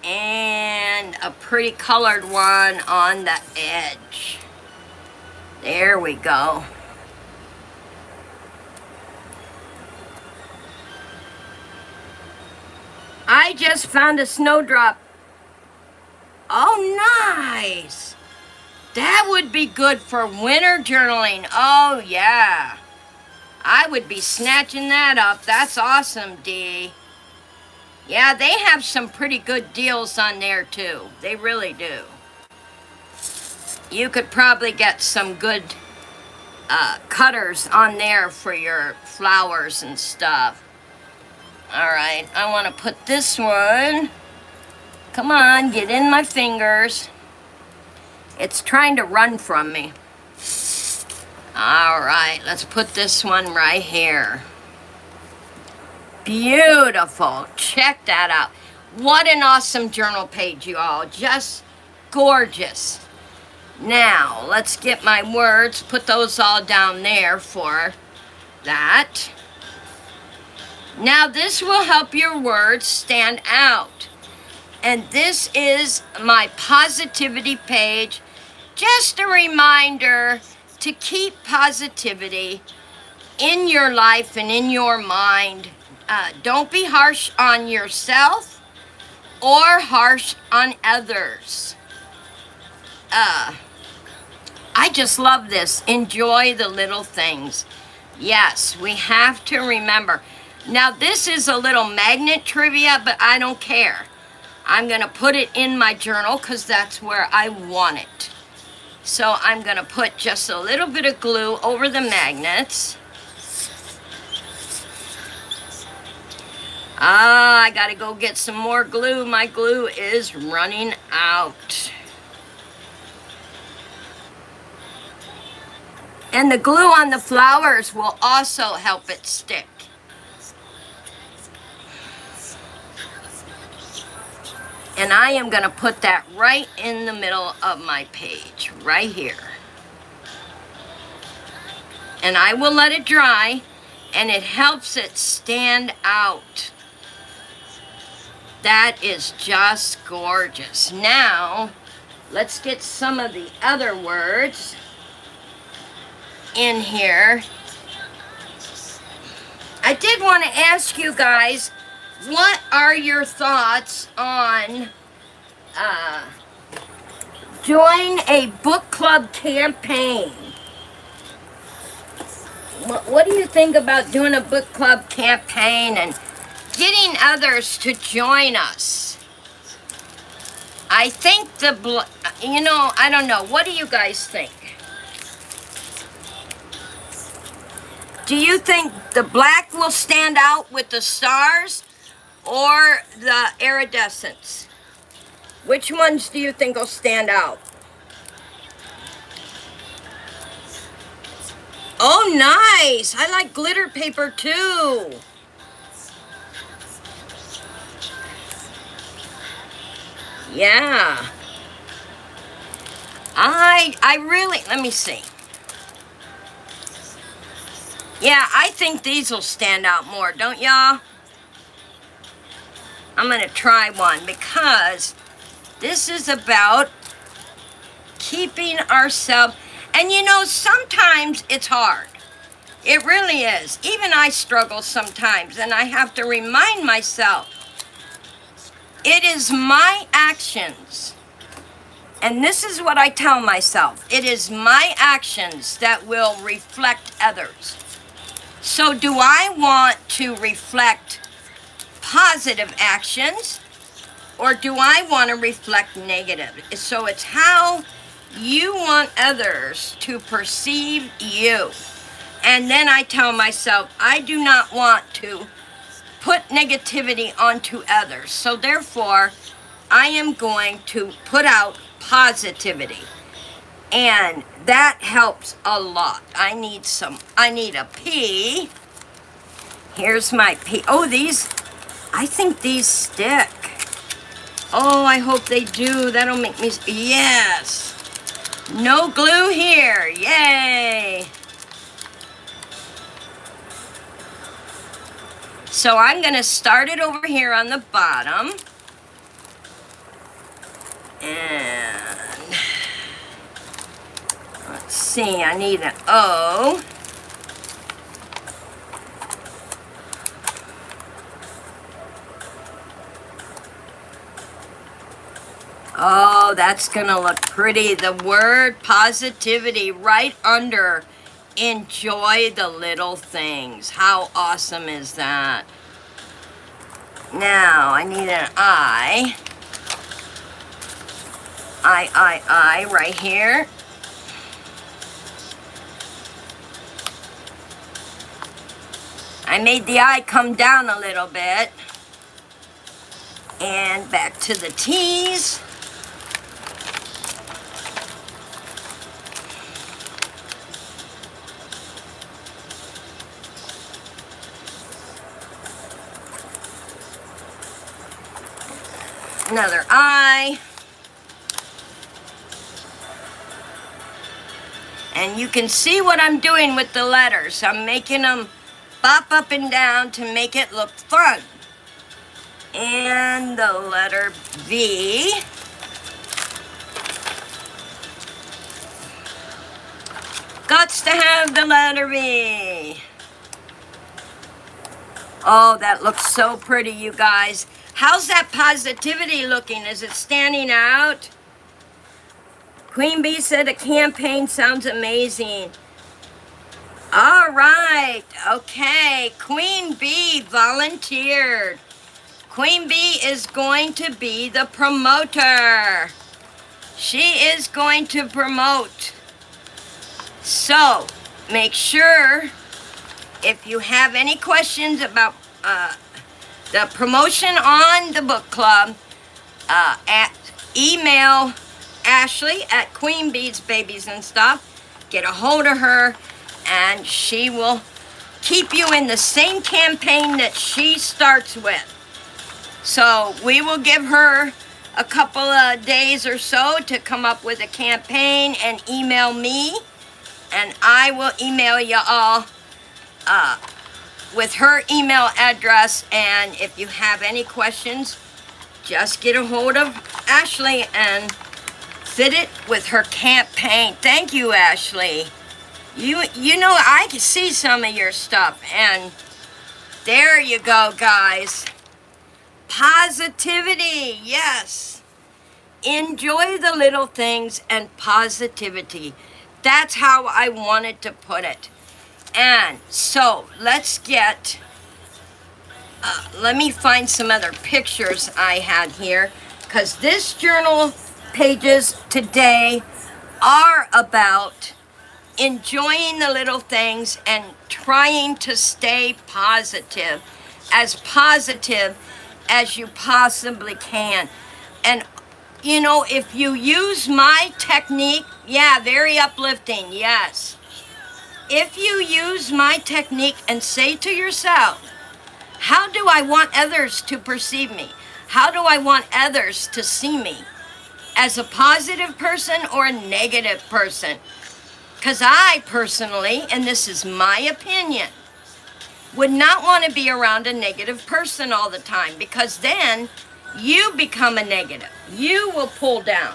And a pretty colored one on the edge. There we go. I just found a snowdrop. Oh, nice. That would be good for winter journaling. Oh, yeah. I would be snatching that up. That's awesome, Dee. Yeah, they have some pretty good deals on there, too. They really do. You could probably get some good cutters on there for your flowers and stuff. All right, I want to put this one. Come on, get in my fingers. It's trying to run from me. All right, let's put this one right here. Beautiful. Check that out. What an awesome journal page, you all. Just gorgeous. Now, let's get my words. Put those all down there for that. Now, this will help your words stand out. And this is my positivity page. Just a reminder to keep positivity in your life and in your mind. Don't be harsh on yourself or harsh on others. I just love this. Enjoy the little things. Yes, we have to remember. Now, this is a little magnet trivia, but I don't care. I'm going to put it in my journal because that's where I want it. So I'm going to put just a little bit of glue over the magnets. I got to go get some more glue. My glue is running out. And the glue on the flowers will also help it stick. And I am going to put that right in the middle of my page, right here. And I will let it dry, and it helps it stand out. That is just gorgeous. Now, let's get some of the other words in here. I did want to ask you guys, what are your thoughts on join a book club campaign? What do you think about doing a book club campaign and getting others to join us? I think I don't know. What do you guys think? Do you think the black will stand out with the stars or the iridescence? Which ones do you think will stand out? Oh, nice. I like glitter paper too. Yeah. I really, let me see. Yeah, I think these will stand out more, don't y'all? I'm going to try one because this is about keeping ourselves. And you know, sometimes it's hard. It really is. Even I struggle sometimes, and I have to remind myself, it is my actions. And this is what I tell myself. It is my actions that will reflect others. So do I want to reflect positive actions, or do I want to reflect negative? So it's how you want others to perceive you. And then I tell myself, I do not want to put negativity onto others. So therefore, I am going to put out positivity. And that helps a lot. I need a pea. Here's my pea. Oh, I think these stick. Oh, I hope they do. That'll make me, yes. No glue here, yay. So I'm gonna start it over here on the bottom. And let's see, I need an O. Oh, that's gonna look pretty. The word positivity right under enjoy the little things. How awesome is that? Now, I need an I. I right here. I made the I come down a little bit. And back to the T's. Another I. And you can see what I'm doing with the letters. I'm making them bop up and down to make it look fun. And the letter V. Gots to have the letter V. Oh, that looks so pretty, you guys. How's that positivity looking? Is it standing out? Queen Bee said a campaign sounds amazing. All right, okay. Queen Bee volunteered. Queen Bee is going to be the promoter. She is going to promote. So, make sure, if you have any questions about the promotion on the book club, email Ashley at Queen Bee's Babies and Stuff. Get a hold of her, and she will keep you in the same campaign that she starts with. So we will give her a couple of days or so to come up with a campaign and email me, and I will email you all with her email address. And if you have any questions, just get a hold of Ashley and fit it with her campaign. Thank you, Ashley. You know, I can see some of your stuff, and there you go, guys. Positivity, yes. Enjoy the little things and positivity. That's how I wanted to put it. And so let's get, let me find some other pictures I had here, because this journal pages today are about enjoying the little things and trying to stay positive as you possibly can. And you know, if you use my technique, yeah, very uplifting, yes. If you use my technique and say to yourself, how do I want others to perceive me? How do I want others to see me? As a positive person or a negative person? Because I personally, and this is my opinion, would not want to be around a negative person all the time, because then you become a negative. You will pull down.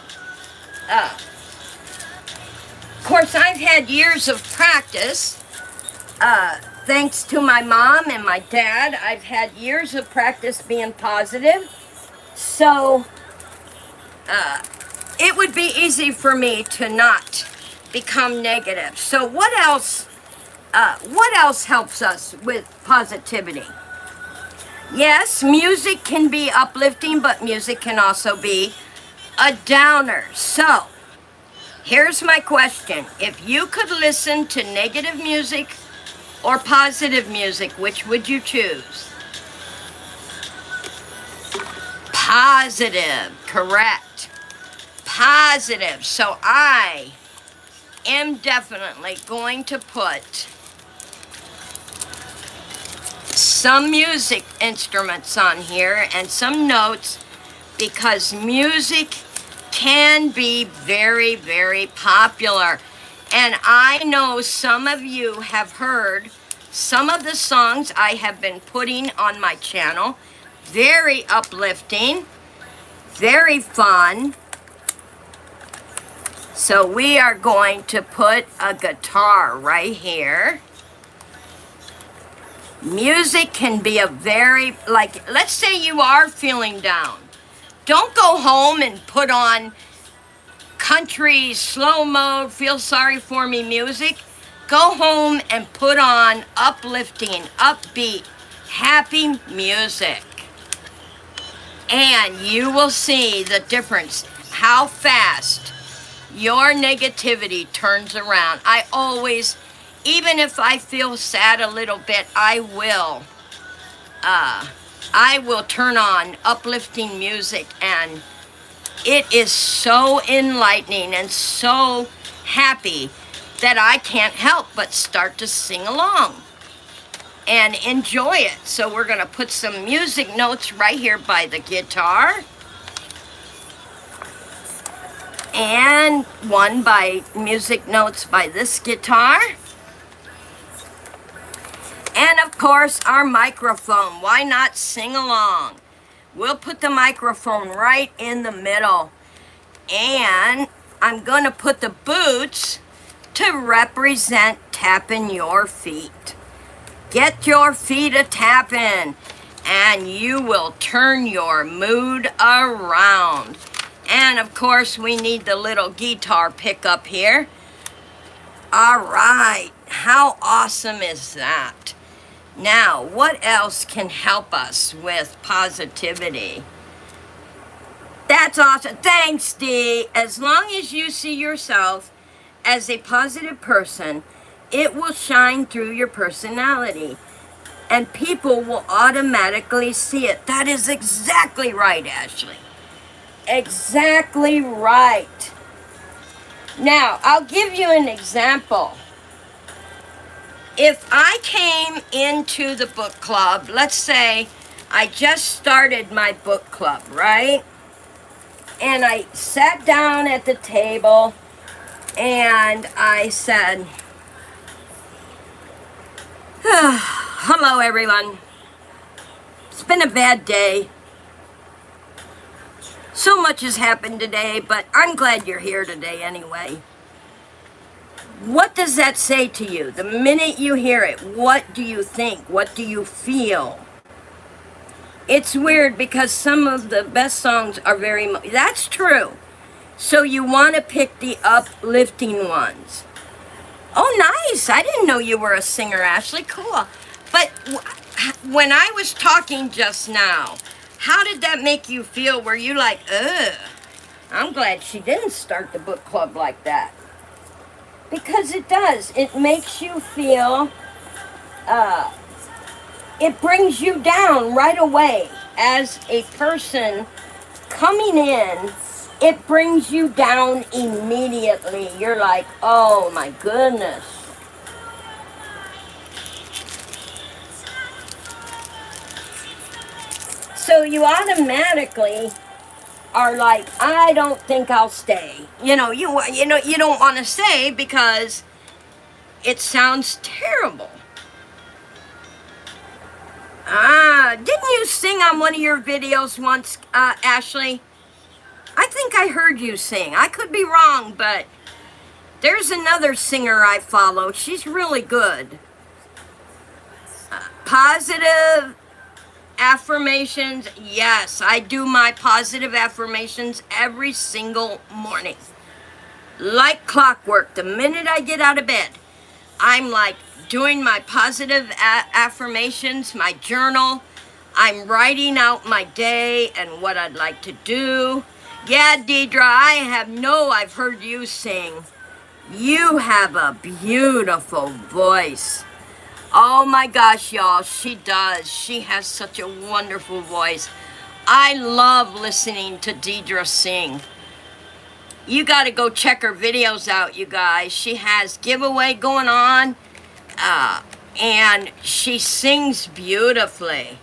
Of course, I've had years of practice. Thanks to my mom and my dad, I've had years of practice being positive. So, it would be easy for me to not become negative. So what else helps us with positivity? Yes, music can be uplifting, but music can also be a downer. So, here's my question. If you could listen to negative music or positive music, which would you choose? Positive, correct. Positive. So I am definitely going to put some music instruments on here and some notes, because music can be very, very popular. And I know some of you have heard some of the songs I have been putting on my channel. Very uplifting, very fun. So we are going to put a guitar right here. Music can be a very, like, let's say you are feeling down. Don't go home and put on country, slow mode, feel sorry for me music. Go home and put on uplifting, upbeat, happy music. And you will see the difference, how fast your negativity turns around. I always, even if I feel sad a little bit, I will turn on uplifting music, and it is so enlightening and so happy that I can't help but start to sing along and enjoy it. So we're going to put some music notes right here by the guitar, and one by music notes by this guitar. And of course, our microphone. Why not sing along? We'll put the microphone right in the middle. And I'm going to put the boots to represent tapping your feet. Get your feet a tapping, and you will turn your mood around. And of course, we need the little guitar pickup here. All right, how awesome is that? Now, what else can help us with positivity? That's awesome. Thanks, Dee. As long as you see yourself as a positive person, it will shine through your personality, and people will automatically see it. That is exactly right, Ashley. Exactly right. Now, I'll give you an example. If I came into the book club, let's say I just started my book club, right? And I sat down at the table and I said, hello everyone. It's been a bad day. So much has happened today, but I'm glad you're here today anyway. What does that say to you? The minute you hear it, what do you think? What do you feel? It's weird because some of the best songs are that's true. So you want to pick the uplifting ones. Oh, nice. I didn't know you were a singer, Ashley. Cool. But when I was talking just now, how did that make you feel? Were you like, ugh, I'm glad she didn't start the book club like that? Because it does. It makes you feel, it brings you down right away. As a person coming in, it brings you down immediately. You're like, oh my goodness. So you automatically are like, I don't think I'll stay. You don't want to stay because it sounds terrible. you sing on one of your videos once, Ashley? I think I heard you sing. I could be wrong, but there's another singer I follow. She's really good. Positive affirmations. Yes, I do my positive affirmations every single morning. Like clockwork. The minute I get out of bed, I'm like doing my positive affirmations, my journal. I'm writing out my day and what I'd like to do. Yeah, Deidre, I've heard you sing. You have a beautiful voice. Oh my gosh, y'all, she does. She has such a wonderful voice. I love listening to Deidre sing. You got to go check her videos out, you guys. She has giveaway going on, and she sings beautifully.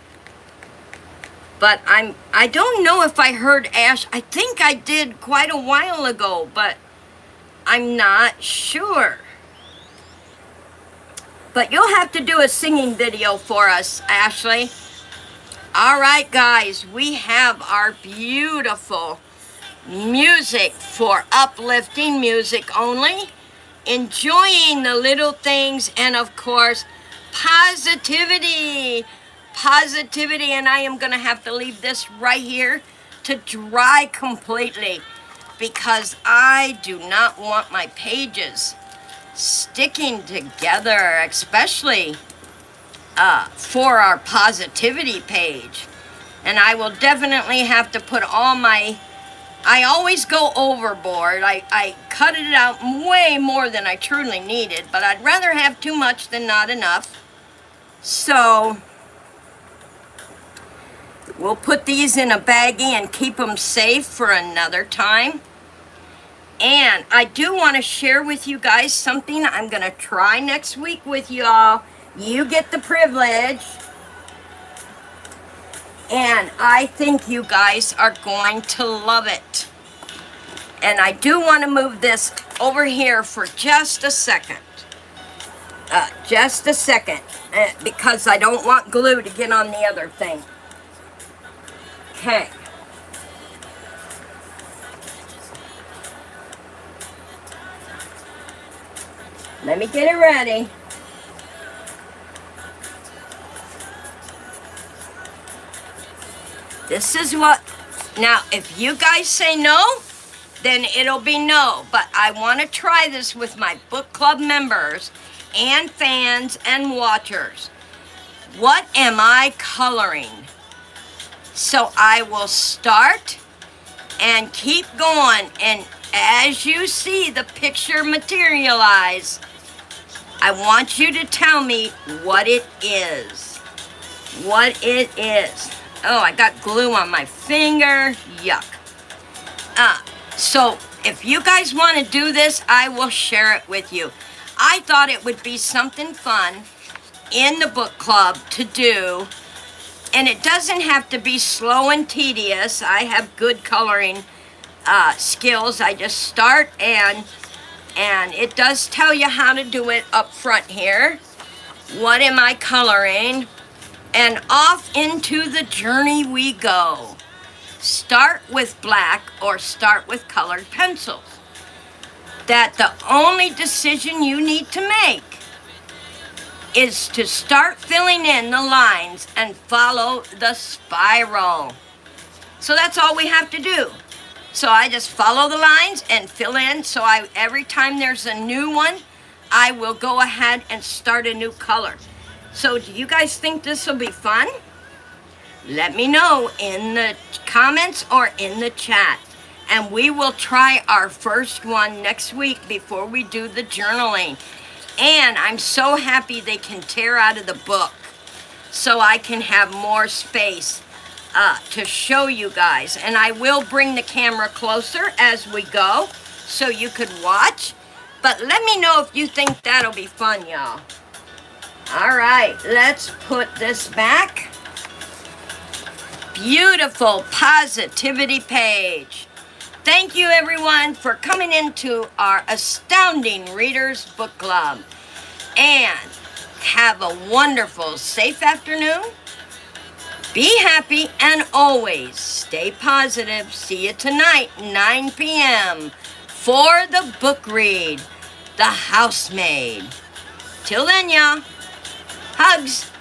But I don't know if I heard Ash. I think I did quite a while ago, but I'm not sure. But you'll have to do a singing video for us, Ashley. All right, guys, we have our beautiful music for uplifting music only, enjoying the little things, and of course, positivity. Positivity, and I am going to have to leave this right here to dry completely because I do not want my pages sticking together, especially for our positivity page. And I will definitely have to put all my, I always go overboard. I cut it out way more than I truly needed, but I'd rather have too much than not enough. So we'll put these in a baggie and keep them safe for another time. And I do want to share with you guys something I'm going to try next week with y'all. You get the privilege. And I think you guys are going to love it. And I do want to move this over here for just a second. Because I don't want glue to get on the other thing. Okay. Let me get it ready. This is what, now if you guys say no, then it'll be no. But I want to try this with my book club members and fans and watchers. What am I coloring? So I will start and keep going. And as you see the picture materialize, I want you to tell me what it is. What it is. Oh, I got glue on my finger. Yuck. So if you guys want to do this, I will share it with you. I thought it would be something fun in the book club to do. And it doesn't have to be slow and tedious. I have good coloring skills. I just start and it does tell you how to do it up front here. What am I coloring? And off into the journey we go. Start with black or start with colored pencils. That the only decision you need to make is to start filling in the lines and follow the spiral. So that's all we have to do. So I just follow the lines and fill in. So every time there's a new one, I will go ahead and start a new color. So do you guys think this will be fun? Let me know in the comments or in the chat. And we will try our first one next week before we do the journaling. And I'm so happy they can tear out of the book so I can have more space to show you guys. And I will bring the camera closer as we go so you could watch. But let me know if you think that'll be fun, y'all. All right, let's put this back. Beautiful positivity page. Thank you, everyone, for coming into our Astounding Readers Book Club. And have a wonderful, safe afternoon. Be happy and always stay positive. See you tonight, 9 p.m. for the book read, The Housemaid. Till then, y'all. Hugs.